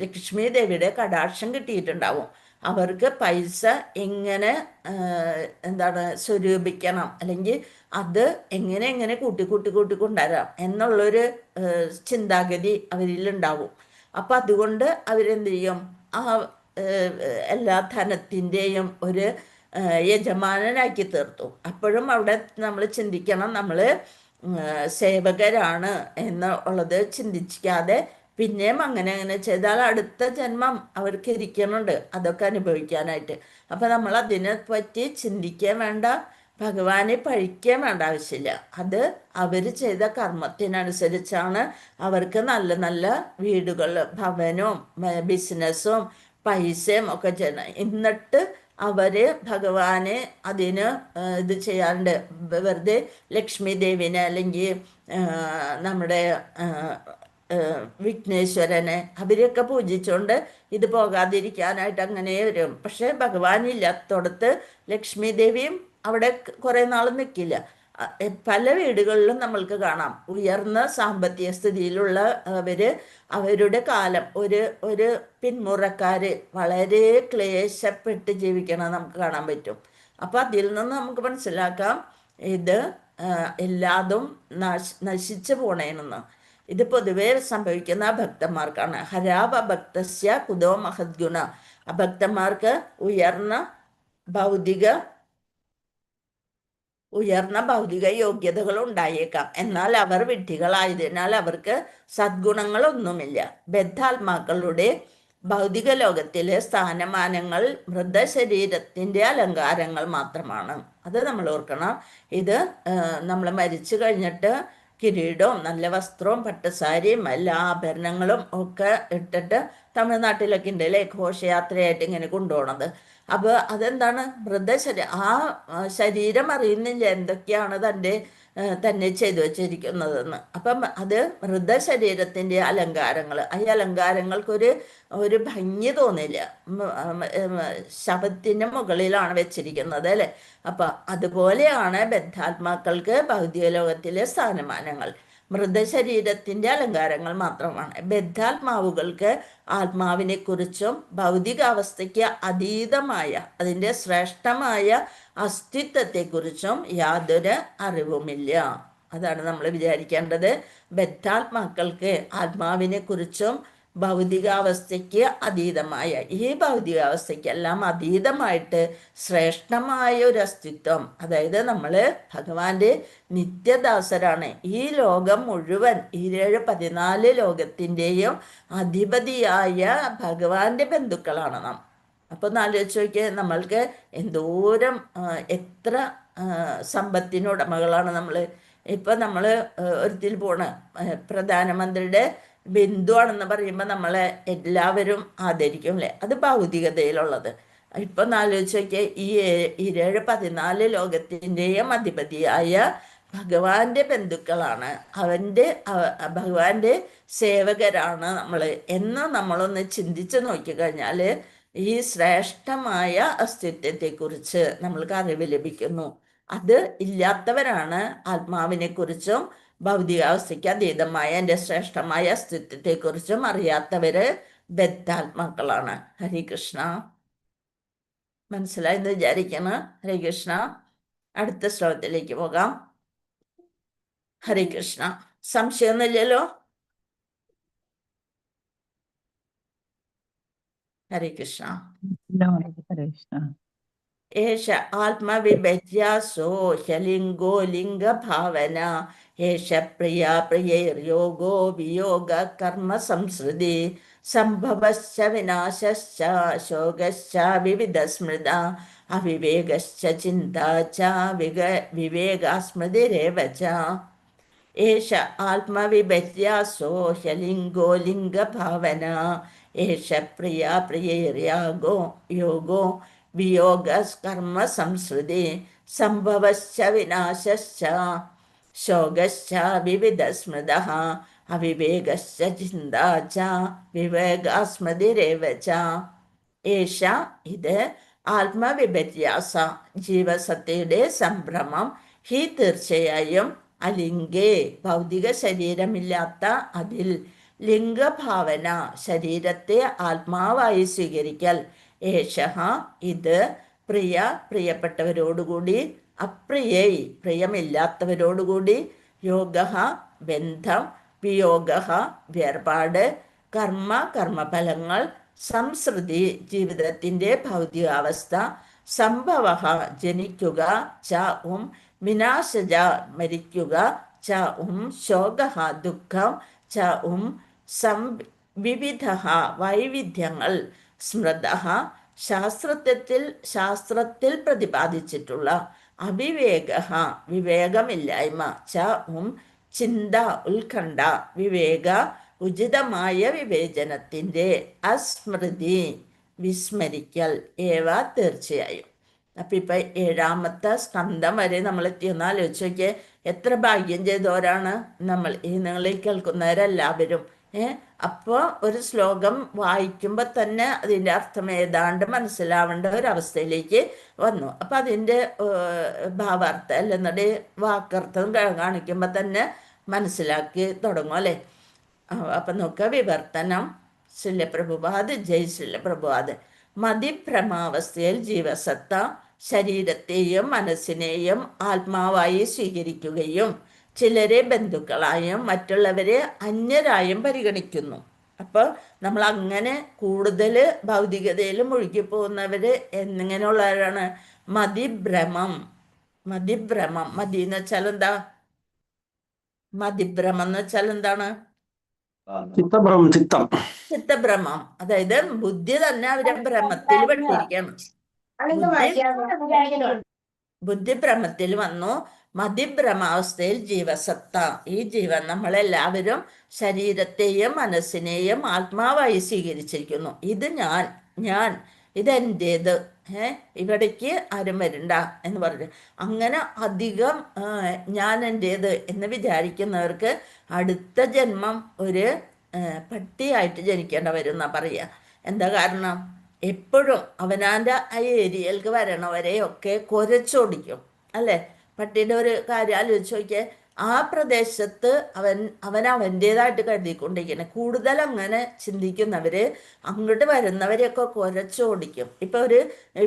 ലക്ഷ്മി ദേവിയുടെ കടാക്ഷം കിട്ടിയിട്ടുണ്ടാവും. അവർക്ക് പൈസ എങ്ങനെ എന്താണ് സ്വരൂപിക്കണം, അല്ലെങ്കിൽ അത് എങ്ങനെ എങ്ങനെ കൂട്ടി കൊണ്ടുവരാം എന്നുള്ളൊരു ചിന്താഗതി അവരിലുണ്ടാവും. അപ്പം അതുകൊണ്ട് അവരെന്ത് ചെയ്യും, ആ എല്ലാ ധനത്തിൻ്റെയും ഒരു യജമാനനാക്കി തീർത്തു. അപ്പോഴും അവിടെ നമ്മൾ ചിന്തിക്കണം, നമ്മൾ സേവകരാണ് എന്നുള്ളത് ചിന്തിക്കാതെ പിന്നെയും അങ്ങനെ ചെയ്താൽ അടുത്ത ജന്മം അവർക്ക് ഇരിക്കുന്നുണ്ട് അതൊക്കെ അനുഭവിക്കാനായിട്ട്. അപ്പം നമ്മൾ അതിനെ പറ്റി ചിന്തിക്കാൻ വേണ്ട, ഭഗവാനെ പഴിക്കാൻ വേണ്ട ആവശ്യമില്ല. അത് അവർ ചെയ്ത കർമ്മത്തിനനുസരിച്ചാണ് അവർക്ക് നല്ല നല്ല വീടുകൾ, ഭവനവും ബിസിനസ്സും പൈസയും ഒക്കെ ചെയ്യണം. എന്നിട്ട് അവര് ഭഗവാനെ അതിന് ഇത് ചെയ്യാറുണ്ട്. വെറുതെ ലക്ഷ്മി ദേവിനെ അല്ലെങ്കിൽ നമ്മുടെ വിഘ്നേശ്വരനെ അവരെയൊക്കെ പൂജിച്ചുകൊണ്ട് ഇത് പോകാതിരിക്കാനായിട്ട് അങ്ങനെ വരും. പക്ഷെ ഭഗവാൻ ഇല്ലാത്തടത്ത് ലക്ഷ്മി ദേവിയും അവിടെ കുറെ നാൾ നിൽക്കില്ല. പല വീടുകളിലും നമ്മൾക്ക് കാണാം ഉയർന്ന സാമ്പത്തിക സ്ഥിതിയിലുള്ള അവരുടെ കാലം ഒരു പിന്മുറക്കാര് വളരെ ക്ലേശപ്പെട്ട് ജീവിക്കണം നമുക്ക് കാണാൻ പറ്റും. അപ്പം അതിൽ നിന്ന് നമുക്ക് മനസ്സിലാക്കാം ഇത് എല്ലാതും നശിച്ചു പോണേനെന്ന്. ഇത് പൊതുവെ സംഭവിക്കുന്ന ഭക്തന്മാർക്കാണ്. ഹരാപ ഭക്തസ്യ കുതോ മഹദ്ഗുണ. അഭക്തന്മാർക്ക് ഉയർന്ന ഭൗതിക യോഗ്യതകൾ ഉണ്ടായേക്കാം, എന്നാൽ അവർ വിഡ്ഢികളായതിനാൽ അവർക്ക് സദ്ഗുണങ്ങളൊന്നുമില്ല. ബദ്ധാത്മാക്കളുടെ ഭൗതിക ലോകത്തിലെ സ്ഥാനമാനങ്ങൾ മൃതശരീരത്തിൻ്റെ അലങ്കാരങ്ങൾ മാത്രമാണ്. അത് നമ്മൾ ഓർക്കണം. ഇത് നമ്മൾ മരിച്ചു കഴിഞ്ഞിട്ട് കിരീടവും നല്ല വസ്ത്രവും പട്ടുസാരിയും എല്ലാ ആഭരണങ്ങളും ഒക്കെ ഇട്ടിട്ട് തമിഴ്നാട്ടിലൊക്കെ ഉണ്ട് അല്ലേ, ഘോഷയാത്രയായിട്ട് ഇങ്ങനെ കൊണ്ടുപോകണത്. അപ്പോൾ അതെന്താണ്, ആ ശരീരം അറിയുന്നില്ല എന്തൊക്കെയാണ് തന്നെ ചെയ്തു വച്ചിരിക്കുന്നതെന്ന്. അപ്പം അത് മൃതശരീരത്തിൻ്റെ അലങ്കാരങ്ങൾ, ഈ അലങ്കാരങ്ങൾക്കൊരു ഭംഗി തോന്നില്ല. ശവത്തിൻ്റെ മുകളിലാണ് വെച്ചിരിക്കുന്നത് അല്ലേ. അപ്പം അതുപോലെയാണ് ബദ്ധാത്മാക്കൾക്ക് ഭൗതിക ലോകത്തിലെ സ്ഥാനമാനങ്ങൾ മൃതശരീരത്തിൻ്റെ അലങ്കാരങ്ങൾ മാത്രമാണ്. ബദ്ധാത്മാവുകൾക്ക് ആത്മാവിനെക്കുറിച്ചും ഭൗതികാവസ്ഥയ്ക്ക് അതീതമായ അതിൻ്റെ ശ്രേഷ്ഠമായ അസ്തിത്വത്തെക്കുറിച്ചും യാതൊരു അറിവുമില്ല. അതാണ് നമ്മൾ വിചാരിക്കേണ്ടത്. ബദ്ധാത്മാക്കൾക്ക് ആത്മാവിനെക്കുറിച്ചും ഭൗതികാവസ്ഥയ്ക്ക് അതീതമായ, ഈ ഭൗതികാവസ്ഥയ്ക്കെല്ലാം അതീതമായിട്ട് ശ്രേഷ്ഠമായ ഒരു അസ്തിത്വം, അതായത് നമ്മൾ ഭഗവാന്റെ നിത്യദാസരാണ്. ഈ ലോകം മുഴുവൻ 14 ലോകത്തിൻ്റെയും അധിപതിയായ ഭഗവാന്റെ ബന്ധുക്കളാണ് നാം. അപ്പോൾ ഒന്ന് ആലോചിച്ച് നോക്കിയാൽ നമ്മൾക്ക് എന്തോരം എത്ര സമ്പത്തിനുടമകളാണ് നമ്മൾ. ഇപ്പം നമ്മൾ ഒരിക്കൽ പോണ പ്രധാനമന്ത്രിയുടെ ബന്ധുവാണെന്ന് പറയുമ്പോൾ നമ്മളെ എല്ലാവരും ആദരിക്കും അല്ലേ. അത് ഭൗതികതയിലുള്ളത്. ഇപ്പം ആലോചിച്ച് നോക്കിയാൽ ഈ 14 ലോകത്തിൻ്റെയും അധിപതിയായ ഭഗവാന്റെ ബന്ധുക്കളാണ്, ഭഗവാന്റെ സേവകരാണ് നമ്മൾ എന്ന് നമ്മളൊന്ന് ചിന്തിച്ച് നോക്കിക്കഴിഞ്ഞാൽ ഈ ശ്രേഷ്ഠമായ അസ്തിത്വത്തെക്കുറിച്ച് നമ്മൾക്ക് അറിവ് ലഭിക്കുന്നു. അത് ഇല്ലാത്തവരാണ് ആത്മാവിനെക്കുറിച്ചും ഭൗതികാവസ്ഥയ്ക്ക് അതീതമായ എൻ്റെ ശ്രേഷ്ഠമായ അസ്തിത്വത്തെക്കുറിച്ചും അറിയാത്തവര് ബദ്ധാത്മാക്കളാണ്. ഹരികൃഷ്ണ. മനസ്സിലായെന്ന് വിചാരിക്കണം. ഹരികൃഷ്ണ. അടുത്ത ശ്ലോകത്തിലേക്ക് പോകാം. ഹരികൃഷ്ണ. സംശയമൊന്നുമില്ലല്ലോ? ഹരികൃഷ്ണ. ഏഷ ആത്മവിഭജ്യാസോ ഹ്യലിംഗോ ലിംഗഭാവന ഏഷ പ്രിയാ പ്രിയൈർയോഗോ വിയോഗ കർമ്മ സംസൃതി സംഭവശ്ച വിനാശശ്ച ശോകശ്ച വിവിധ സ്മൃത അവിവേകശ്ച ചിന്താ ച വിവേകാസ്മൃതിരേവ ച. ഏഷ ആത്മവിഭജ്യാസോ ഹ്യലിംഗോ ലിംഗഭാവന ഏഷ പ്രിയാ പ്രിയൈർയോഗോ വിയോഗ കർമ്മ സംസൃതി സംഭവശ്ച വിനാശശ്ച ശോകശ്ച വിവിധ സ്മൃത അവിവേകശ്ച ചിന്താ ച വിവേകാസ്മൃതിരേവ ച. ഏഷ ഇത് ആത്മവിഭജ്യാസ ജീവസത്തയുടെ സംഭ്രമം ഹി തീർച്ചയായും അലിംഗേ ഭൗതിക ശരീരമില്ലാത്ത അതിൽ. ലിംഗഭാവന ശരീരത്തെ ആത്മാവായി സ്വീകരിക്കൽ. ഏഷഃ ഇത് പ്രിയ പ്രിയപ്പെട്ടവരോടുകൂടി, അപ്രിയൈ പ്രിയമില്ലാത്തവരോടുകൂടി, യോഗഃ ബന്ധം, വിയോഗഃ വേർപാട്, കർമ്മ കർമ്മഫലങ്ങൾ, സംസൃതി ജീവിതത്തിൻ്റെ ഭൗതികാവസ്ഥ, സംഭവഃ ജനിക്കുക, ച വിനാശജ മരിക്കുക, ച ശോകഃ ദുഃഖം, ച വിവിധഃ വൈവിധ്യങ്ങൾ, സ്മൃതഃ ശാസ്ത്രത്തിൽ പ്രതിപാദിച്ചിട്ടുള്ള, അവിവേകഃ വിവേകമില്ലായ്മ, ച ചിന്ത ഉത്കണ്ഠ വിവേക ഉചിതമായ വിവേചനത്തിൻ്റെ, അസ്മൃതി വിസ്മരിക്കൽ, ഏവ തീർച്ചയായും. അപ്പം ഇപ്പം 7ാമത്തെ സ്കന്ധം വരെ നമ്മൾ എത്തിയെന്ന് ആലോചിച്ച് നോക്കിയേ. എത്ര ഭാഗ്യം ചെയ്തവരാണ് നമ്മൾ, ഈ നിങ്ങളിൽ കേൾക്കുന്നവരെല്ലാവരും. അപ്പോൾ ഒരു ശ്ലോകം വായിക്കുമ്പോൾ തന്നെ അതിൻ്റെ അർത്ഥം ഏതാണ്ട് മനസ്സിലാവേണ്ട ഒരവസ്ഥയിലേക്ക് വന്നു. അപ്പം അതിൻ്റെ ഭാവാർത്ഥം അല്ലെന്നുണ്ടെങ്കിൽ വാക്കർത്ഥം കാണിക്കുമ്പോൾ തന്നെ മനസ്സിലാക്കി തുടങ്ങും അല്ലേ. അപ്പം നോക്കുക, വിവർത്തനം. ശ്രീലപ്രഭുപാദ്, ജയ് ശ്രീലപ്രഭുപാദ്. മതിഭ്രമാവസ്ഥയിൽ ജീവസത്ത ശരീരത്തെയും മനസ്സിനെയും ആത്മാവായി സ്വീകരിക്കുകയും ചിലരെ ബന്ധുക്കളായും മറ്റുള്ളവരെ അന്യരായും പരിഗണിക്കുന്നു. അപ്പോൾ നമ്മൾ അങ്ങനെ കൂടുതൽ ഭൗതികതയിൽ മുഴുകിപ്പോകുന്നവർ എന്നിങ്ങനെയുള്ളവരാണ്. മതിഭ്രമം. മതി എന്ന് വെച്ചാൽ എന്താ? മതിഭ്രമം എന്ന് വെച്ചാൽ എന്താണ്? ചിത്തഭ്രമം. അതായത് ബുദ്ധി തന്നെ അവരെ ഭ്രമത്തിൽ പെട്ടിരിക്കണം. ബുദ്ധിഭ്രമത്തിൽ വന്നു. മതിഭ്രമാവസ്ഥയിൽ ജീവസത്ത, ഈ ജീവൻ നമ്മളെല്ലാവരും ശരീരത്തെയും മനസ്സിനെയും ആത്മാവായി സ്വീകരിച്ചിരിക്കുന്നു. ഇത് ഞാൻ ഇതെൻ്റേത്, ഇവിടേക്ക് ആരും വരണ്ട എന്ന് പറഞ്ഞു. അങ്ങനെ അധികം ഞാൻ എൻ്റേത് എന്ന് വിചാരിക്കുന്നവർക്ക് അടുത്ത ജന്മം ഒരു പട്ടിയായിട്ട് ജനിക്കേണ്ട വരും എന്നാ പറയുക. എന്താ കാരണം? എപ്പോഴും അവനാൻ്റെ ആ ഏരിയയിലേക്ക് വരണവരെയൊക്കെ കുരച്ചോടിക്കും അല്ലേ. പട്ടിയുടെ ഒരു കാര്യം ആലോചിച്ച് നോക്കിയാൽ, ആ പ്രദേശത്ത് അവൻ്റേതായിട്ട് കരുതിക്കൊണ്ടിരിക്കുന്നത്. കൂടുതൽ അങ്ങനെ ചിന്തിക്കുന്നവർ അങ്ങോട്ട് വരുന്നവരെയൊക്കെ കുരച്ചോടിക്കും. ഇപ്പം ഒരു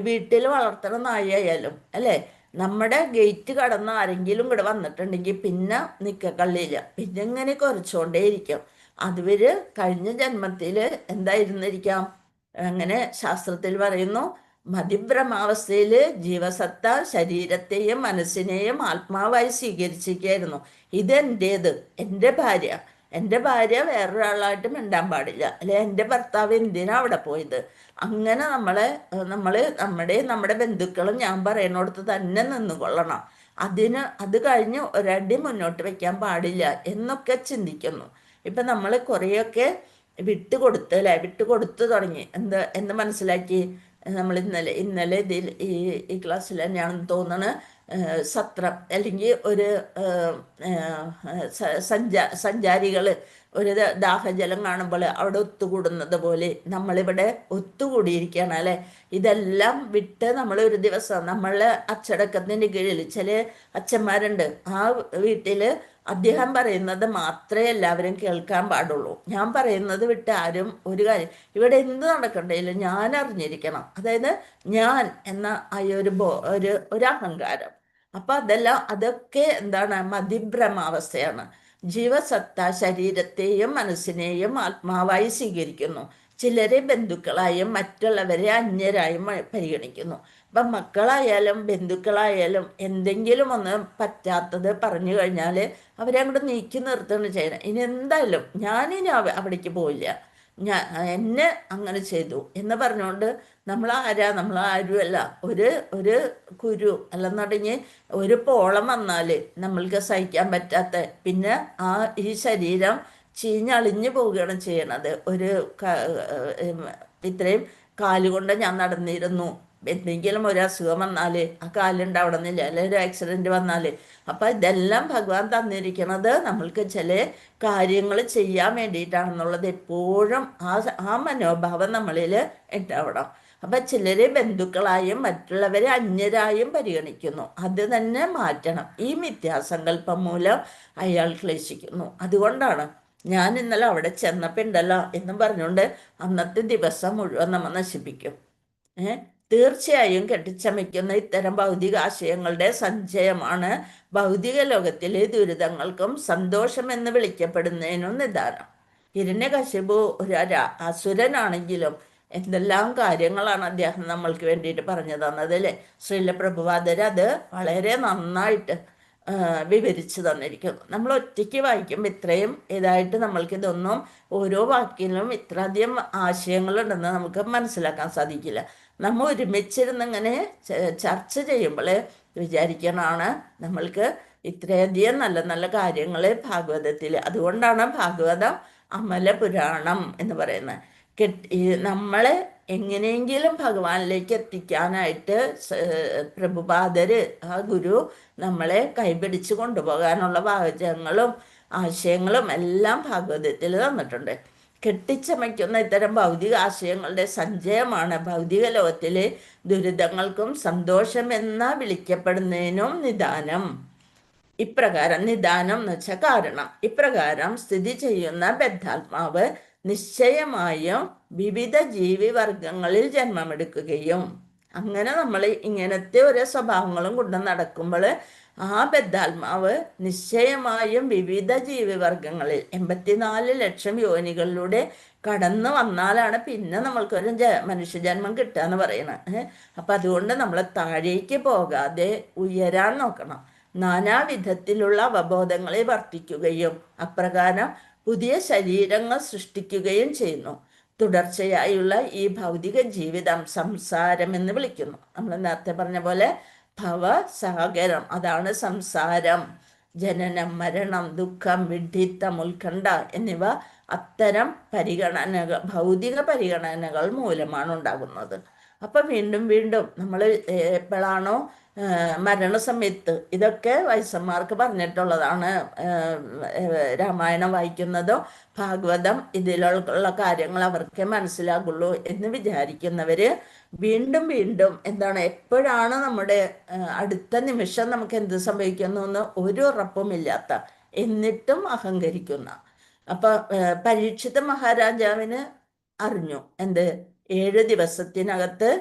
വീട്ടിൽ വളർത്തുന്ന നായയായാലും അല്ലേ, നമ്മുടെ ഗേറ്റ് കടന്ന് ആരെങ്കിലും ഇവിടെ വന്നിട്ടുണ്ടെങ്കിൽ പിന്നെ നിക്കക്കള്ളിയില്ല, പിന്നെ ഇങ്ങനെ കുരച്ചുകൊണ്ടേയിരിക്കും. അതുവരെ കഴിഞ്ഞ ജന്മത്തിൽ എന്തായിരുന്നിരിക്കാം? അങ്ങനെ ശാസ്ത്രത്തിൽ പറയുന്നു, മതിഭ്രമാവസ്ഥയിൽ ജീവസത്ത ശരീരത്തെയും മനസ്സിനെയും ആത്മാവായി സ്വീകരിച്ചിരിക്കുകയായിരുന്നു. ഇതെൻ്റേത്, എൻ്റെ ഭാര്യ വേറൊരാളായിട്ട് മിണ്ടാൻ പാടില്ല, അല്ലെ എൻ്റെ ഭർത്താവ് എന്തിനാ അവിടെ പോയത്. അങ്ങനെ നമ്മുടെ ബന്ധുക്കളും ഞാൻ പറയുന്നിടത്ത് തന്നെ നിന്നുകൊള്ളണം. അത് കഴിഞ്ഞ് ഒരടി മുന്നോട്ട് വയ്ക്കാൻ പാടില്ല എന്നൊക്കെ ചിന്തിക്കുന്നു. ഇപ്പം നമ്മൾ കുറേയൊക്കെ വിട്ടുകൊടുത്തു തുടങ്ങി. എന്ത് മനസ്സിലാക്കി? നമ്മൾ ഇന്നലെ ഇതിൽ ഈ ക്ലാസ്സിൽ തന്നെയാണെന്ന് തോന്നുന്നത്, സത്രം അല്ലെങ്കിൽ ഒരു സഞ്ചാരികൾ ഒരു ദാഹജലം കാണുമ്പോൾ അവിടെ ഒത്തുകൂടുന്നത് പോലെ നമ്മളിവിടെ ഒത്തുകൂടിയിരിക്കുകയാണ് അല്ലേ. ഇതെല്ലാം വിട്ട് നമ്മൾ ഒരു ദിവസം നമ്മളെ അച്ചടക്കത്തിൻ്റെ കീഴിൽ ചില അച്ഛന്മാരുണ്ട്, ആ വീട്ടിൽ അദ്ദേഹം പറയുന്നത് മാത്രമേ എല്ലാവരും കേൾക്കാൻ പാടുള്ളൂ. ഞാൻ പറയുന്നത് വിട്ട് ആരും ഒരു കാര്യം, ഇവിടെ എന്ത് നടക്കണ്ടേലും ഞാൻ അറിഞ്ഞിരിക്കണം. അതായത് ഞാൻ എന്ന ആ ഒരു അഹങ്കാരം. അപ്പം അതൊക്കെ എന്താണ്? മതിഭ്രമാവസ്ഥയാണ്. ജീവസത്ത ശരീരത്തെയും മനസ്സിനെയും ആത്മാവായി സ്വീകരിക്കുന്നു, ചിലരെ ബന്ധുക്കളായും മറ്റുള്ളവരെ അന്യരായും പരിഗണിക്കുന്നു. അപ്പം മക്കളായാലും ബന്ധുക്കളായാലും എന്തെങ്കിലും ഒന്ന് പറ്റാത്തത് പറഞ്ഞു കഴിഞ്ഞാൽ അവരെ അങ്ങോട്ട് നീക്കി നിർത്തുകയാണ് ചെയ്യണം. ഇനി എന്തായാലും ഞാനിനി അവിടേക്ക് പോയില്ല, എന്നെ അങ്ങനെ ചെയ്തു എന്ന് പറഞ്ഞുകൊണ്ട് നമ്മളാരുമല്ല. ഒരു കുരു അല്ലെന്നുണ്ടെങ്കിൽ ഒരു പോളം വന്നാൽ നമ്മൾക്ക് സഹിക്കാൻ പറ്റാത്ത, പിന്നെ ഈ ശരീരം ചീഞ്ഞളിഞ്ഞു പോവുകയാണ് ചെയ്യണത്. ഇത്രയും കാലുകൊണ്ട് ഞാൻ നടന്നിരുന്നു, എന്തെങ്കിലും ഒരു അസുഖം വന്നാൽ ആ കാലുണ്ടാവണമെന്നില്ല, അല്ലെങ്കിൽ ഒരു ആക്സിഡൻറ്റ് വന്നാൽ. അപ്പം ഇതെല്ലാം ഭഗവാൻ തന്നിരിക്കുന്നത് നമ്മൾക്ക് ചില കാര്യങ്ങൾ ചെയ്യാൻ വേണ്ടിയിട്ടാണെന്നുള്ളത് എപ്പോഴും ആ മനോഭാവം നമ്മളിൽ ഉണ്ടാവണം. അപ്പൊ ചിലരെ ബന്ധുക്കളായും മറ്റുള്ളവരെ അന്യരായും പരിഗണിക്കുന്നു. അത് തന്നെ മാറ്റണം. ഈ മിഥ്യാസങ്കല്പം മൂലം അയാൾ ക്ലേശിക്കുന്നു. അതുകൊണ്ടാണ് ഞാൻ ഇന്നലെ അവിടെ ചെന്നപ്പോണ്ടല്ലോ എന്നും പറഞ്ഞുകൊണ്ട് അന്നത്തെ ദിവസം മുഴുവൻ നമ്മ നശിപ്പിക്കും. തീർച്ചയായും കെട്ടിച്ചമയ്ക്കുന്ന ഇത്തരം ഭൗതിക ആശയങ്ങളുടെ സഞ്ചയമാണ് ഭൗതിക ലോകത്തിലെ ദുരിതങ്ങൾക്കും സന്തോഷമെന്ന് വിളിക്കപ്പെടുന്നതിനും നിദാനം. ഹിരണ്യകശിപു ഒരു അസുരനാണെങ്കിലും എന്തെല്ലാം കാര്യങ്ങളാണ് അദ്ദേഹം നമ്മൾക്ക് വേണ്ടിയിട്ട് പറഞ്ഞു തന്നത് അല്ലേ. ശ്രീല പ്രഭുപാദര് അത് വളരെ നന്നായിട്ട് വിവരിച്ചു തന്നിരിക്കുന്നു. നമ്മൾ ഒറ്റയ്ക്ക് വായിക്കുമ്പോൾ ഇത്രയും ഇതായിട്ട് നമ്മൾക്ക് ഇതൊന്നും ഓരോ വാക്കിലും ഇത്രയധികം ആശയങ്ങളുണ്ടെന്ന് നമുക്ക് മനസ്സിലാക്കാൻ സാധിക്കില്ല. നമ്മൾ ഒരുമിച്ചിരുന്ന് ഇങ്ങനെ ചർച്ച ചെയ്യുമ്പോൾ വിചാരിക്കണമാണ് നമ്മൾക്ക് ഇത്രയധികം നല്ല നല്ല കാര്യങ്ങൾ ഭാഗവതത്തിൽ. അതുകൊണ്ടാണ് ഭാഗവതം അമല പുരാണം എന്ന് പറയുന്നത്. നമ്മളെ എങ്ങനെയെങ്കിലും ഭഗവാനിലേക്ക് എത്തിക്കാനായിട്ട് പ്രഭുപാദര് ആ ഗുരു നമ്മളെ കൈപിടിച്ച് കൊണ്ടുപോകാനുള്ള വാചകങ്ങളും ആശയങ്ങളും എല്ലാം ഭാഗവതത്തിൽ തന്നിട്ടുണ്ട്. കെട്ടിച്ചമയ്ക്കുന്ന ഇത്തരം ഭൗതിക ആശയങ്ങളുടെ സഞ്ചയമാണ് ഭൗതിക ലോകത്തിലെ ദുരിതങ്ങൾക്കും സന്തോഷമെന്ന വിളിക്കപ്പെടുന്നതിനും നിദാനം. ഇപ്രകാരം നിദാനം എന്ന് വെച്ചാൽ കാരണം. ഇപ്രകാരം സ്ഥിതി ചെയ്യുന്ന ബദ്ധാത്മാവ് നിശ്ചയമായും വിവിധ ജീവിവർഗങ്ങളിൽ ജന്മമെടുക്കുകയും അങ്ങനെ നമ്മൾ ഇങ്ങനത്തെ ഓരോ സ്വഭാവങ്ങളും കൊണ്ട് നടക്കുമ്പോൾ ആ ബദ്ധാത്മാവ് നിശ്ചയമായും വിവിധ ജീവിവർഗങ്ങളിൽ 84 ലക്ഷം യോനികളിലൂടെ കടന്നു വന്നാലാണ് പിന്നെ നമ്മൾക്കൊരു മനുഷ്യജന്മം കിട്ടുക എന്ന് പറയണത്. അപ്പം അതുകൊണ്ട് നമ്മൾ താഴേക്ക് പോകാതെ ഉയരാൻ നോക്കണം. നാനാവിധത്തിലുള്ള അവബോധങ്ങളെ വർദ്ധിക്കുകയും അപ്രകാരം പുതിയ ശരീരങ്ങൾ സൃഷ്ടിക്കുകയും ചെയ്യുന്നു. തുടർച്ചയായുള്ള ഈ ഭൗതിക ജീവിതം സംസാരം എന്ന് വിളിക്കുന്നു. നമ്മൾ നേരത്തെ പറഞ്ഞ പോലെ ഭവസാഗരം, അതാണ് സംസാരം. ജനനം, മരണം, ദുഃഖം, വിഡ്ഢിത്തം, ഉത്കണ്ഠ എന്നിവ അത്തരം പരിഗണനകൾ, ഭൗതിക പരിഗണനകൾ മൂലമാണ് ഉണ്ടാകുന്നത്. അപ്പം വീണ്ടും വീണ്ടും നമ്മൾ എപ്പോഴാണോ മരണസമയത്ത്, ഇതൊക്കെ വൈശ്യന്മാർക്ക് പറഞ്ഞിട്ടുള്ളതാണ്. രാമായണം വായിക്കുന്നതോ ഭാഗവതം ഇതിലുള്ള കാര്യങ്ങൾ അവർക്കേ മനസ്സിലാകുള്ളൂ എന്ന് വിചാരിക്കുന്നവര് വീണ്ടും വീണ്ടും എന്താണ്, എപ്പോഴാണ് നമ്മുടെ അടുത്ത നിമിഷം നമുക്ക് എന്ത് സംഭവിക്കുന്നു എന്ന് ഒരു ഉറപ്പുമില്ലാത്ത, എന്നിട്ടും അഹങ്കരിക്കുന്ന. അപ്പൊ പരീക്ഷിത മഹാരാജാവിന് അറിഞ്ഞു എന്ത്, 7 ദിവസത്തിനകത്ത്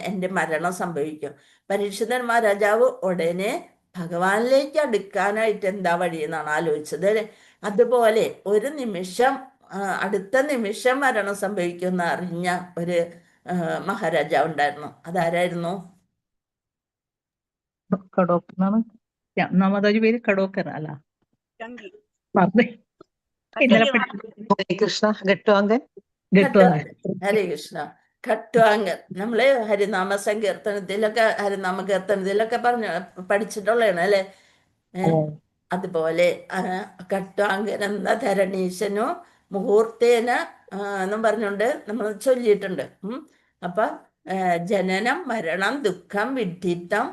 എൻ്റെ മരണം സംഭവിക്കും. പരീക്ഷിതൻ മഹാരാജാവ് ഉടനെ ഭഗവാനിലേക്ക് അടുക്കാനായിട്ട് എന്താ വഴിയെന്നാണ് ആലോചിച്ചത്. അതുപോലെ ഒരു നിമിഷം, അടുത്ത നിമിഷം മരണം സംഭവിക്കുമെന്ന് അറിഞ്ഞ ഒരു മഹാരാജാവ് ഉണ്ടായിരുന്നു. അതാരായിരുന്നു? പേര് കടോക്കർ അല്ല, കൃഷ്ണ ഘട്ടുവാങ്കൻ. ഹരേ കൃഷ്ണ. ഘട്ടുവാങ്കൻ നമ്മള് ഹരിനാമ കീർത്തനത്തിലൊക്കെ പഠിച്ചിട്ടുള്ളതാണ് അല്ലെ. അതുപോലെ ഘട്ടുവാങ്കൻ എന്ന ധരണീശനു മുഹൂർത്തേന എന്നും പറഞ്ഞുകൊണ്ട് നമ്മൾ ചൊല്ലിയിട്ടുണ്ട്. അപ്പൊ ജനനം, മരണം, ദുഃഖം, വിഡ്ഢിത്തം,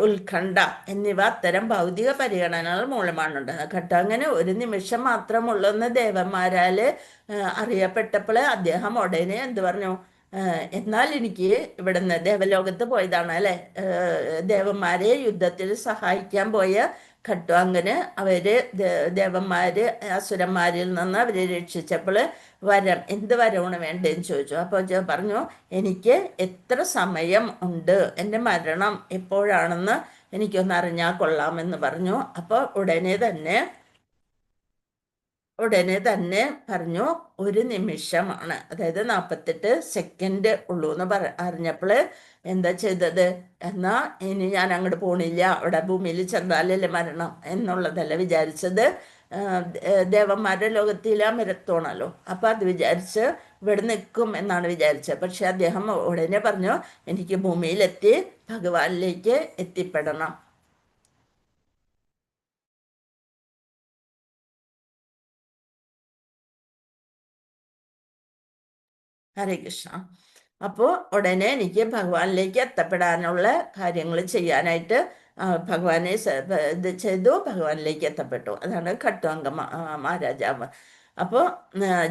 ഉത്കണ്ഠ എന്നിവ അത്തരം ഭൗതിക പരിഗണനകൾ മൂലമാണുണ്ടാകുന്നത്. ഘട്ടാങ്ങനെ ഒരു നിമിഷം മാത്രമുള്ളെന്ന് ദേവന്മാരാല് അറിയപ്പെട്ടപ്പോൾ അദ്ദേഹം ഉടനെ എന്ത് പറഞ്ഞു, എന്നാൽ എനിക്ക് ഇവിടുന്ന് ദേവലോകത്ത് പോയതാണ് അല്ലെ, ദേവന്മാരെ യുദ്ധത്തിൽ സഹായിക്കാൻ പോയ ഘട്ടുവാങ്കന് അവര് ദേവന്മാര് അസുരന്മാരിൽ നിന്ന് അവരെ രക്ഷിച്ചപ്പോൾ വരം, എന്ത് വരമാണ് വേണ്ടതെന്ന് ചോദിച്ചു. അപ്പോൾ പറഞ്ഞു, എനിക്ക് എത്ര സമയം ഉണ്ട്, എൻ്റെ മരണം എപ്പോഴാണെന്ന് എനിക്കൊന്ന് അറിഞ്ഞാൽ കൊള്ളാമെന്ന് പറഞ്ഞു. അപ്പോൾ ഉടനെ തന്നെ പറഞ്ഞു, 1 നിമിഷമാണ്, അതായത് 48 സെക്കൻഡ് ഉള്ളൂ എന്ന് അറിഞ്ഞപ്പോൾ എന്താ ചെയ്തത്, എന്നാ ഇനി ഞാൻ അങ്ങോട്ട് പോണില്ല, അവിടെ ഭൂമിയിൽ ചെന്നാലല്ലേ മരണം എന്നുള്ളതല്ല വിചാരിച്ചത്. ദേവന്മാരുടെ ലോകത്തിലെ അമരത്വമാണല്ലോ, അപ്പം അത് വിചാരിച്ച് ഇവിടെ നിൽക്കും എന്നാണ് വിചാരിച്ചത്. പക്ഷെ അദ്ദേഹം ഉടനെ പറഞ്ഞു, എനിക്ക് ഭൂമിയിലെത്തി ഭഗവാനിലേക്ക് എത്തിപ്പെടണം. ഹരേ കൃഷ്ണ. അപ്പോൾ ഉടനെ എനിക്ക് ഭഗവാനിലേക്ക് എത്തപ്പെടാനുള്ള കാര്യങ്ങൾ ചെയ്യാനായിട്ട് ഭഗവാനെ ഇത് ചെയ്തു, ഭഗവാനിലേക്ക് എത്തപ്പെട്ടു. അതാണ് ഘട്ടുവാങ്ക മഹാരാജാവ്. അപ്പോൾ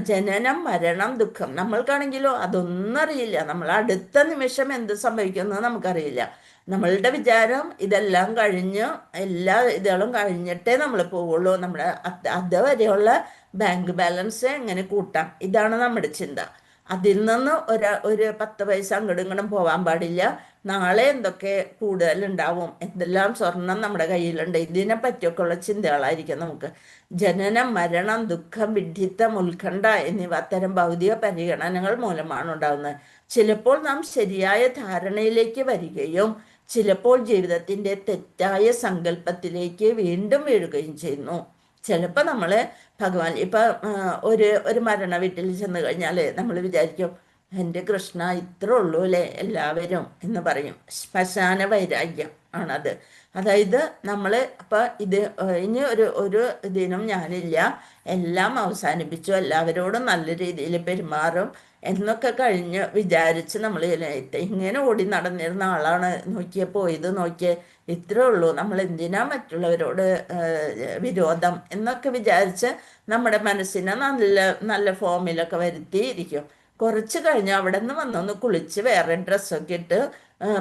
ജനനം മരണം ദുഃഖം നമ്മൾക്കാണെങ്കിലോ അതൊന്നും അറിയില്ല. നമ്മൾ അടുത്ത നിമിഷം എന്ത് സംഭവിക്കുന്നത് നമുക്കറിയില്ല. നമ്മളുടെ വിചാരം ഇതെല്ലാം കഴിഞ്ഞ് എല്ലാ ഇതുകളും കഴിഞ്ഞിട്ടേ നമ്മൾ പോവുള്ളൂ, നമ്മുടെ അതുവരെയുള്ള ബാങ്ക് ബാലൻസ് എങ്ങനെ കൂട്ടാം, ഇതാണ് നമ്മുടെ ചിന്ത. അതിൽ നിന്ന് ഒരു 10 പൈസ അങ്ങോട്ടും ഇങ്ങോട്ടും പോകാൻ പാടില്ല. നാളെ എന്തൊക്കെ കൂടുതലുണ്ടാവും, എന്തെല്ലാം സ്വർണം നമ്മുടെ കയ്യിലുണ്ട്, ഇതിനെ പറ്റിയൊക്കെ ഉള്ള ചിന്തകളായിരിക്കും നമുക്ക്. ജനനം മരണം ദുഃഖം വിഡ്ഢിത്തം ഉത്കണ്ഠ എന്നിവ അത്തരം ഭൗതിക പരിഗണനകൾ മൂലമാണ് ഉണ്ടാകുന്നത്. ചിലപ്പോൾ നാം ശരിയായ ധാരണയിലേക്ക് വരികയും ചിലപ്പോൾ ജീവിതത്തിൻ്റെ തെറ്റായ സങ്കല്പത്തിലേക്ക് വീണ്ടും വീഴുകയും ചെയ്യുന്നു. ചിലപ്പോൾ നമ്മൾ ഭഗവാൻ ഇപ്പം ഒരു മരണ വീട്ടിൽ ചെന്ന് കഴിഞ്ഞാൽ നമ്മൾ വിചാരിക്കും, എൻ്റെ കൃഷ്ണ ഇത്ര ഉള്ളൂ അല്ലേ എല്ലാവരും എന്ന് പറയും. ശ്മശാന വൈരാഗ്യം ആണത്. അതായത് നമ്മൾ അപ്പം ഇനി ഒരു ഇതിനും ഞാനില്ല, എല്ലാം അവസാനിപ്പിച്ചു, എല്ലാവരോടും നല്ല രീതിയിൽ പെരുമാറും എന്നൊക്കെ കഴിഞ്ഞ് വിചാരിച്ച് നമ്മൾ ഇങ്ങനെ ഓടി നടന്നിരുന്ന ആളാണ്, നോക്കിയപ്പോൾ ഇത് നോക്കിയേ ഇത്രേ ഉള്ളൂ, നമ്മൾ എന്തിനാ മറ്റുള്ളവരോട് വിരോധം എന്നൊക്കെ വിചാരിച്ച് നമ്മുടെ മനസ്സിനെ നല്ല നല്ല ഫോമിലൊക്കെ വരുത്തിയിരിക്കും. കുറച്ച് കഴിഞ്ഞ് അവിടെ നിന്ന് വന്നൊന്ന് കുളിച്ച് വേറെ ഡ്രസ്സൊക്കെ ഇട്ട്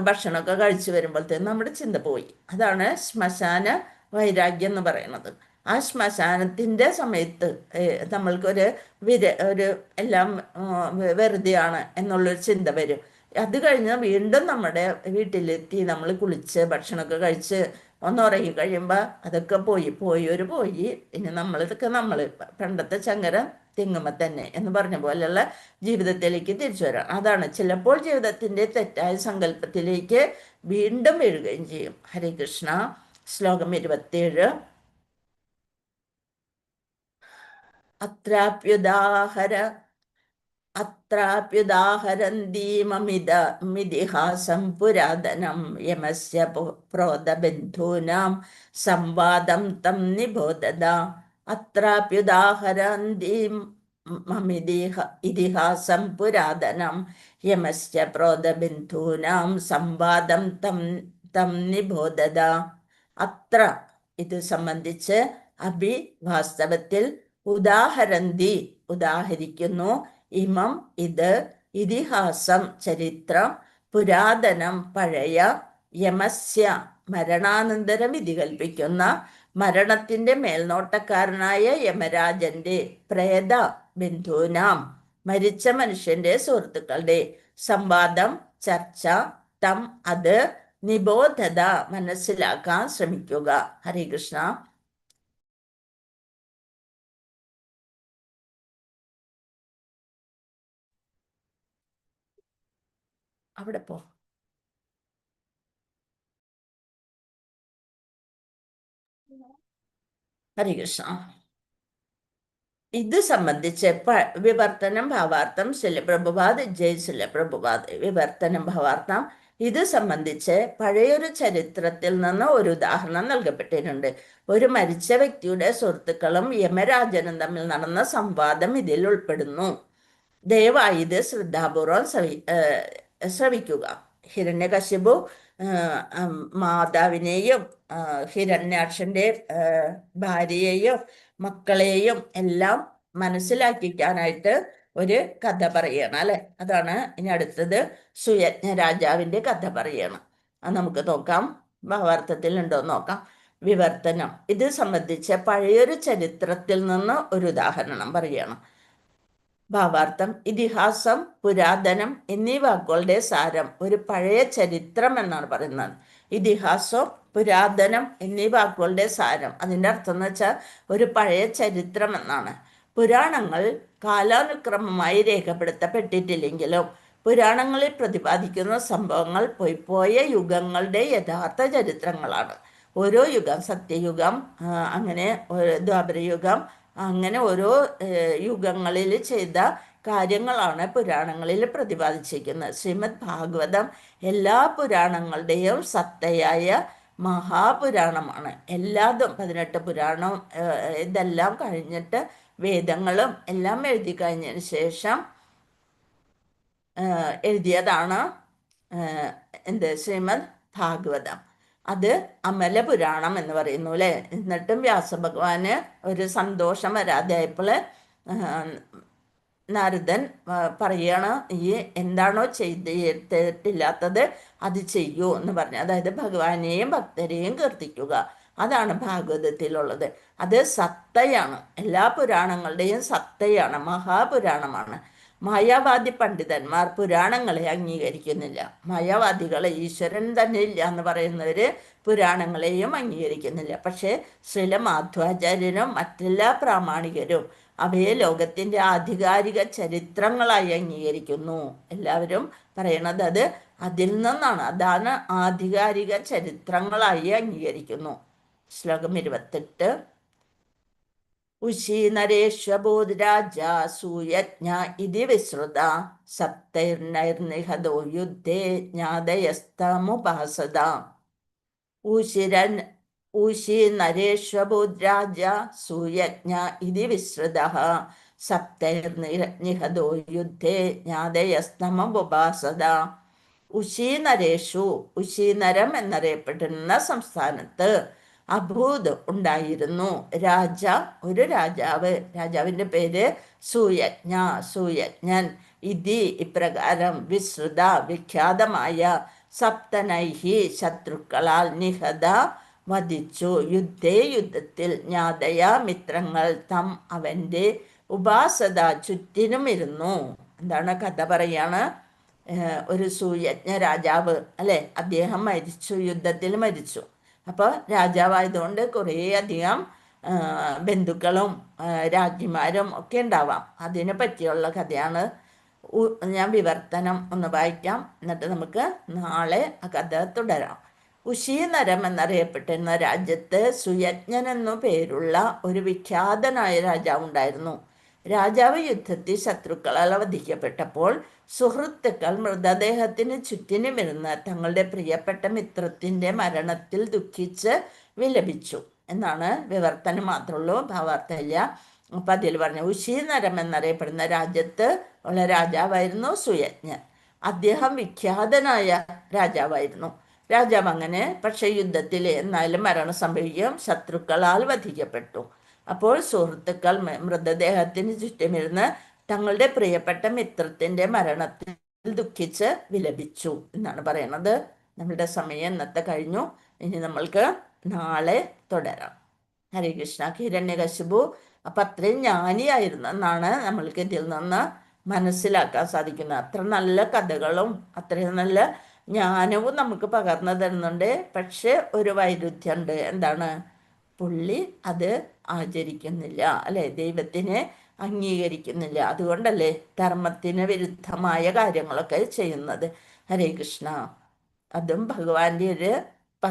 ഭക്ഷണമൊക്കെ കഴിച്ച് വരുമ്പോഴത്തേക്കും നമ്മുടെ ചിന്ത പോയി. അതാണ് ശ്മശാന വൈരാഗ്യം എന്ന് പറയുന്നത്. ആ ശ്മശാനത്തിൻ്റെ സമയത്ത് നമ്മൾക്കൊരു ഒരു എല്ലാം വെറുതെയാണ് എന്നുള്ളൊരു ചിന്ത വരും. അത് കഴിഞ്ഞ് വീണ്ടും നമ്മുടെ വീട്ടിലെത്തി നമ്മൾ കുളിച്ച് ഭക്ഷണമൊക്കെ കഴിച്ച് ഒന്ന് ഉറങ്ങി കഴിയുമ്പോൾ അതൊക്കെ പോയി ഇനി നമ്മളിതൊക്കെ പണ്ടത്തെ ചങ്ങര തിങ്ങുമ്പോൾ തന്നെ എന്ന് പറഞ്ഞ പോലെയുള്ള ജീവിതത്തിലേക്ക് തിരിച്ചു വരാം. അതാണ് ചിലപ്പോൾ ജീവിതത്തിൻ്റെ തെറ്റായ സങ്കല്പത്തിലേക്ക് വീണ്ടും വീഴുകയും ചെയ്യും. ഹരേ കൃഷ്ണ. ശ്ലോകം 27. അത്രാപ്യുദാഹരന്തീമമിതിഹാസം പുരാതനം യമസ്യ പ്രോദബന്ധൂനാം സംവാദം തം നിബോധത. അത്രാപ്യുദാഹരന്തീമമിതിഹാസം പുരാതനം യമസ്യ പ്രോദബന്ധൂനാം സംവാദം തം നിബോധത. അത്ര ഇത് സംബന്ധിച്ച് അഭി വാസ്തവത്തിൽ ഉദാഹരന്തി ഉദാഹരിക്കുന്നു, ഇമം ഇത്, ഇതിഹാസം ചരിത്രം, പുരാതനം പഴയ, യമസ്യ മരണാനന്തര വിധി കൽപ്പിക്കുന്ന മരണത്തിന്റെ മേൽനോട്ടക്കാരനായ യമരാജന്റെ, പ്രേത ബന്ധൂനാം മരിച്ച മനുഷ്യന്റെ സുഹൃത്തുക്കളുടെ, സംവാദം ചർച്ച, തം അത്, നിബോധത മനസ്സിലാക്കാൻ ശ്രമിക്കുക. ഹരേ കൃഷ്ണ. അവിടെ പോ. ഹരേ കൃഷ്ണ. ഇത് സംബന്ധിച്ച് വിവർത്തനം ഭാവാർത്ഥം ശിലപ്രഭുപാദ്, ജയ് ശിലപ്രഭുപാദ്. വിവർത്തനം ഭാവാർത്ഥം. ഇത് സംബന്ധിച്ച് പഴയൊരു ചരിത്രത്തിൽ നിന്ന് ഒരു ഉദാഹരണം നൽകപ്പെട്ടിട്ടുണ്ട്. ഒരു മരിച്ച വ്യക്തിയുടെ സുഹൃത്തുക്കളും യമരാജനും തമ്മിൽ നടന്ന സംവാദം ഇതിൽ ഉൾപ്പെടുന്നു. ദയവായി ഇത് ശ്രദ്ധാപൂർവം ശ്രവിക്കുക. ഹിരണ്യകശിപു മാതാവിനെയും ഹിരണ്യാക്ഷന്റെ ഭാര്യയെയും മക്കളെയും എല്ലാം മനസ്സിലാക്കിക്കാനായിട്ട് ഒരു കഥ പറയണം അല്ലെ. അതാണ് ഇനി അടുത്തത്. സുയജ്ഞ രാജാവിന്റെ കഥ പറയണം. അത് നമുക്ക് നോക്കാം, ഭാവാർത്ഥത്തിൽ ഉണ്ടോ നോക്കാം. വിവർത്തനം. ഇത് സംബന്ധിച്ച് പഴയൊരു ചരിത്രത്തിൽ നിന്ന് ഒരു ഉദാഹരണം പറയണം. ഭാവാർത്ഥം. ഇതിഹാസം പുരാതനം എന്നീ വാക്കുകളുടെ സാരം ഒരു പഴയ ചരിത്രം എന്നാണ് പറയുന്നത്. ഇതിഹാസം പുരാതനം എന്നീ വാക്കുകളുടെ സാരം അതിൻ്റെ അർത്ഥം എന്ന് വെച്ചാൽ ഒരു പഴയ ചരിത്രം എന്നാണ്. പുരാണങ്ങൾ കാലാനുക്രമമായി രേഖപ്പെടുത്തപ്പെട്ടിട്ടില്ലെങ്കിലും പുരാണങ്ങളിൽ പ്രതിപാദിക്കുന്ന സംഭവങ്ങൾ പോയ യുഗങ്ങളുടെ യഥാർത്ഥ ചരിത്രങ്ങളാണ്. ഓരോ യുഗം, സത്യയുഗം, അങ്ങനെ ദ്വാപരയുഗം, അങ്ങനെ ഓരോ യുഗങ്ങളിൽ ചെയ്ത കാര്യങ്ങളാണ് പുരാണങ്ങളിൽ പ്രതിപാദിച്ചിരിക്കുന്നത്. ശ്രീമദ് ഭാഗവതം എല്ലാ പുരാണങ്ങളുടെയും സത്തയായ മഹാപുരാണമാണ്. എല്ലാതും 18 പുരാണം ഇതെല്ലാം കഴിഞ്ഞിട്ട് വേദങ്ങളും എല്ലാം എഴുതി കഴിഞ്ഞതിന് ശേഷം എഴുതിയതാണ് ശ്രീമദ് ഭാഗവതം. അത് അമലപുരാണം എന്ന് പറയുന്നു അല്ലേ. എന്നിട്ടും വ്യാസഭഗവാന് ഒരു സന്തോഷം വരാതെ ആയപ്പോൾ നാരദൻ പറയാണ്, ഈ എന്താണോ ചെയ്തിട്ടില്ലാത്തത് അത് ചെയ്യൂ എന്ന് പറഞ്ഞു. അതായത് ഭഗവാനെയും ഭക്തരെയും കീർത്തിക്കുക, അതാണ് ഭാഗവതത്തിലുള്ളത്. അത് സത്തയാണ്, എല്ലാ പുരാണങ്ങളുടെയും സത്തയാണ്, മഹാപുരാണമാണ്. മായാവാദി പണ്ഡിതന്മാർ പുരാണങ്ങളെ അംഗീകരിക്കുന്നില്ല. മായാവാദികൾ ഈശ്വരൻ തന്നെ ഇല്ല എന്ന് പറയുന്നവര് പുരാണങ്ങളെയും അംഗീകരിക്കുന്നില്ല. പക്ഷേ ശ്രീല മാധ്വാചാര്യരും മറ്റെല്ലാ പ്രാമാണികരും അവയെ ലോകത്തിൻ്റെ ആധികാരിക ചരിത്രങ്ങളായി അംഗീകരിക്കുന്നു. എല്ലാവരും പറയണത് അത് അതിൽ നിന്നാണ്, അതാണ് ആധികാരിക ചരിത്രങ്ങളായി അംഗീകരിക്കുന്നു. ശ്ലോകം 28. ഉശീനരേശ്വബോധരാജ സൂയജ്ഞ ഇതി വിശ്രുത സപ്തൈർനൈർനിഹതോ യുദ്ധേ ജ്ഞാതയസ്തമുപാസത. ഊശീനരേശ്വബോധരാജ സൂയജ്ഞ ഇതി വിശ്രുത സപ്തൈർനിഹതോ യുദ്ധേ ജ്ഞാതയസ്തമുപാസത. ഉശീനരേഷു, ഉശീനരം എന്നറിയപ്പെടുന്ന സംസ്ഥാനത്ത് അഭൂത് ഉണ്ടായിരുന്നു രാജ, ഒരു രാജാവ്. രാജാവിൻ്റെ പേര് സൂയജ്ഞ, സൂയജ്ഞൻ. ഇതി ഇപ്രകാരം വിശ്രുത വിഖ്യാതമായ സപ്തനൈഹി ശത്രുക്കളാൽ നിഹത വധിച്ചു. യുദ്ധേ യുദ്ധത്തിൽ ജ്ഞാതയ മിത്രങ്ങൾ തം അവൻ്റെ ഉപാസത ചുറ്റിനും ഇരുന്നു. എന്താണ് കഥ പറയാണ്, ഒരു സൂയജ്ഞ രാജാവ് അല്ലെ, അദ്ദേഹം മരിച്ചു, യുദ്ധത്തിൽ മരിച്ചു. അപ്പോൾ രാജാവായതുകൊണ്ട് കുറേ അധികം ബന്ധുക്കളും രാജ്ഞിമാരും ഒക്കെ ഉണ്ടാവാം. അതിനെ പറ്റിയുള്ള കഥയാണ്. ഞാൻ വിവർത്തനം ഒന്ന് വായിക്കാം, എന്നിട്ട് നമുക്ക് നാളെ ആ കഥ തുടരാം. ഉശീനരം എന്നറിയപ്പെട്ടിരുന്ന രാജ്യത്ത് സുയജ്ഞൻ എന്നു പേരുള്ള ഒരു വിഖ്യാതനായ രാജാവ് ഉണ്ടായിരുന്നു. രാജാവ് യുദ്ധത്തിൽ ശത്രുക്കളാൽ വധിക്കപ്പെട്ടപ്പോൾ സുഹൃത്തുക്കൾ മൃതദേഹത്തിന് ചുറ്റിനുമിരുന്ന് തങ്ങളുടെ പ്രിയപ്പെട്ട മിത്രത്തിൻ്റെ മരണത്തിൽ ദുഃഖിച്ച് വിലപിച്ചു എന്നാണ് വിവർത്തനം മാത്രമുള്ളൂ, ഭാവാർത്ഥമില്ല. അപ്പം അതിൽ പറഞ്ഞു, ഉശീനരം എന്നറിയപ്പെടുന്ന രാജ്യത്ത് ഉള്ള രാജാവായിരുന്നു സുയജ്ഞൻ. അദ്ദേഹം വിഖ്യാതനായ രാജാവായിരുന്നു. രാജാവ് അങ്ങനെ പക്ഷേ യുദ്ധത്തിൽ എന്നാലും മരണം സംഭവിക്കുകയും ശത്രുക്കളാൽ വധിക്കപ്പെട്ടു. അപ്പോൾ സുഹൃത്തുക്കൾ മൃതദേഹത്തിന് ചുറ്റുമിരുന്ന് തങ്ങളുടെ പ്രിയപ്പെട്ട മിത്രത്തിൻ്റെ മരണത്തിൽ ദുഃഖിച്ച് വിലപിച്ചു എന്നാണ് പറയുന്നത്. നമ്മളുടെ സമയം ഇന്നത്തെ കഴിഞ്ഞു. ഇനി നമ്മൾക്ക് നാളെ തുടരാം. ഹരേ കൃഷ്ണ. ഹിരണ്യകശിപു അപ്പം അത്രയും ജ്ഞാനിയായിരുന്നു എന്നാണ് നമ്മൾക്ക് ഇതിൽ നിന്ന് മനസ്സിലാക്കാൻ സാധിക്കുന്നത്. അത്ര നല്ല കഥകളും അത്രയും നല്ല ജ്ഞാനവും നമുക്ക് പകർന്നു തരുന്നുണ്ട്. പക്ഷെ ഒരു വൈരുദ്ധ്യമുണ്ട്. എന്താണ്? പുള്ളി അത് ആചരിക്കുന്നില്ല അല്ലെ, ദൈവത്തിനെ അംഗീകരിക്കുന്നില്ല. അതുകൊണ്ടല്ലേ ധർമ്മത്തിന് വിരുദ്ധമായ കാര്യങ്ങളൊക്കെ ചെയ്യുന്നത്. ഹരേ കൃഷ്ണ. അതും ഭഗവാന്റെ ഒരു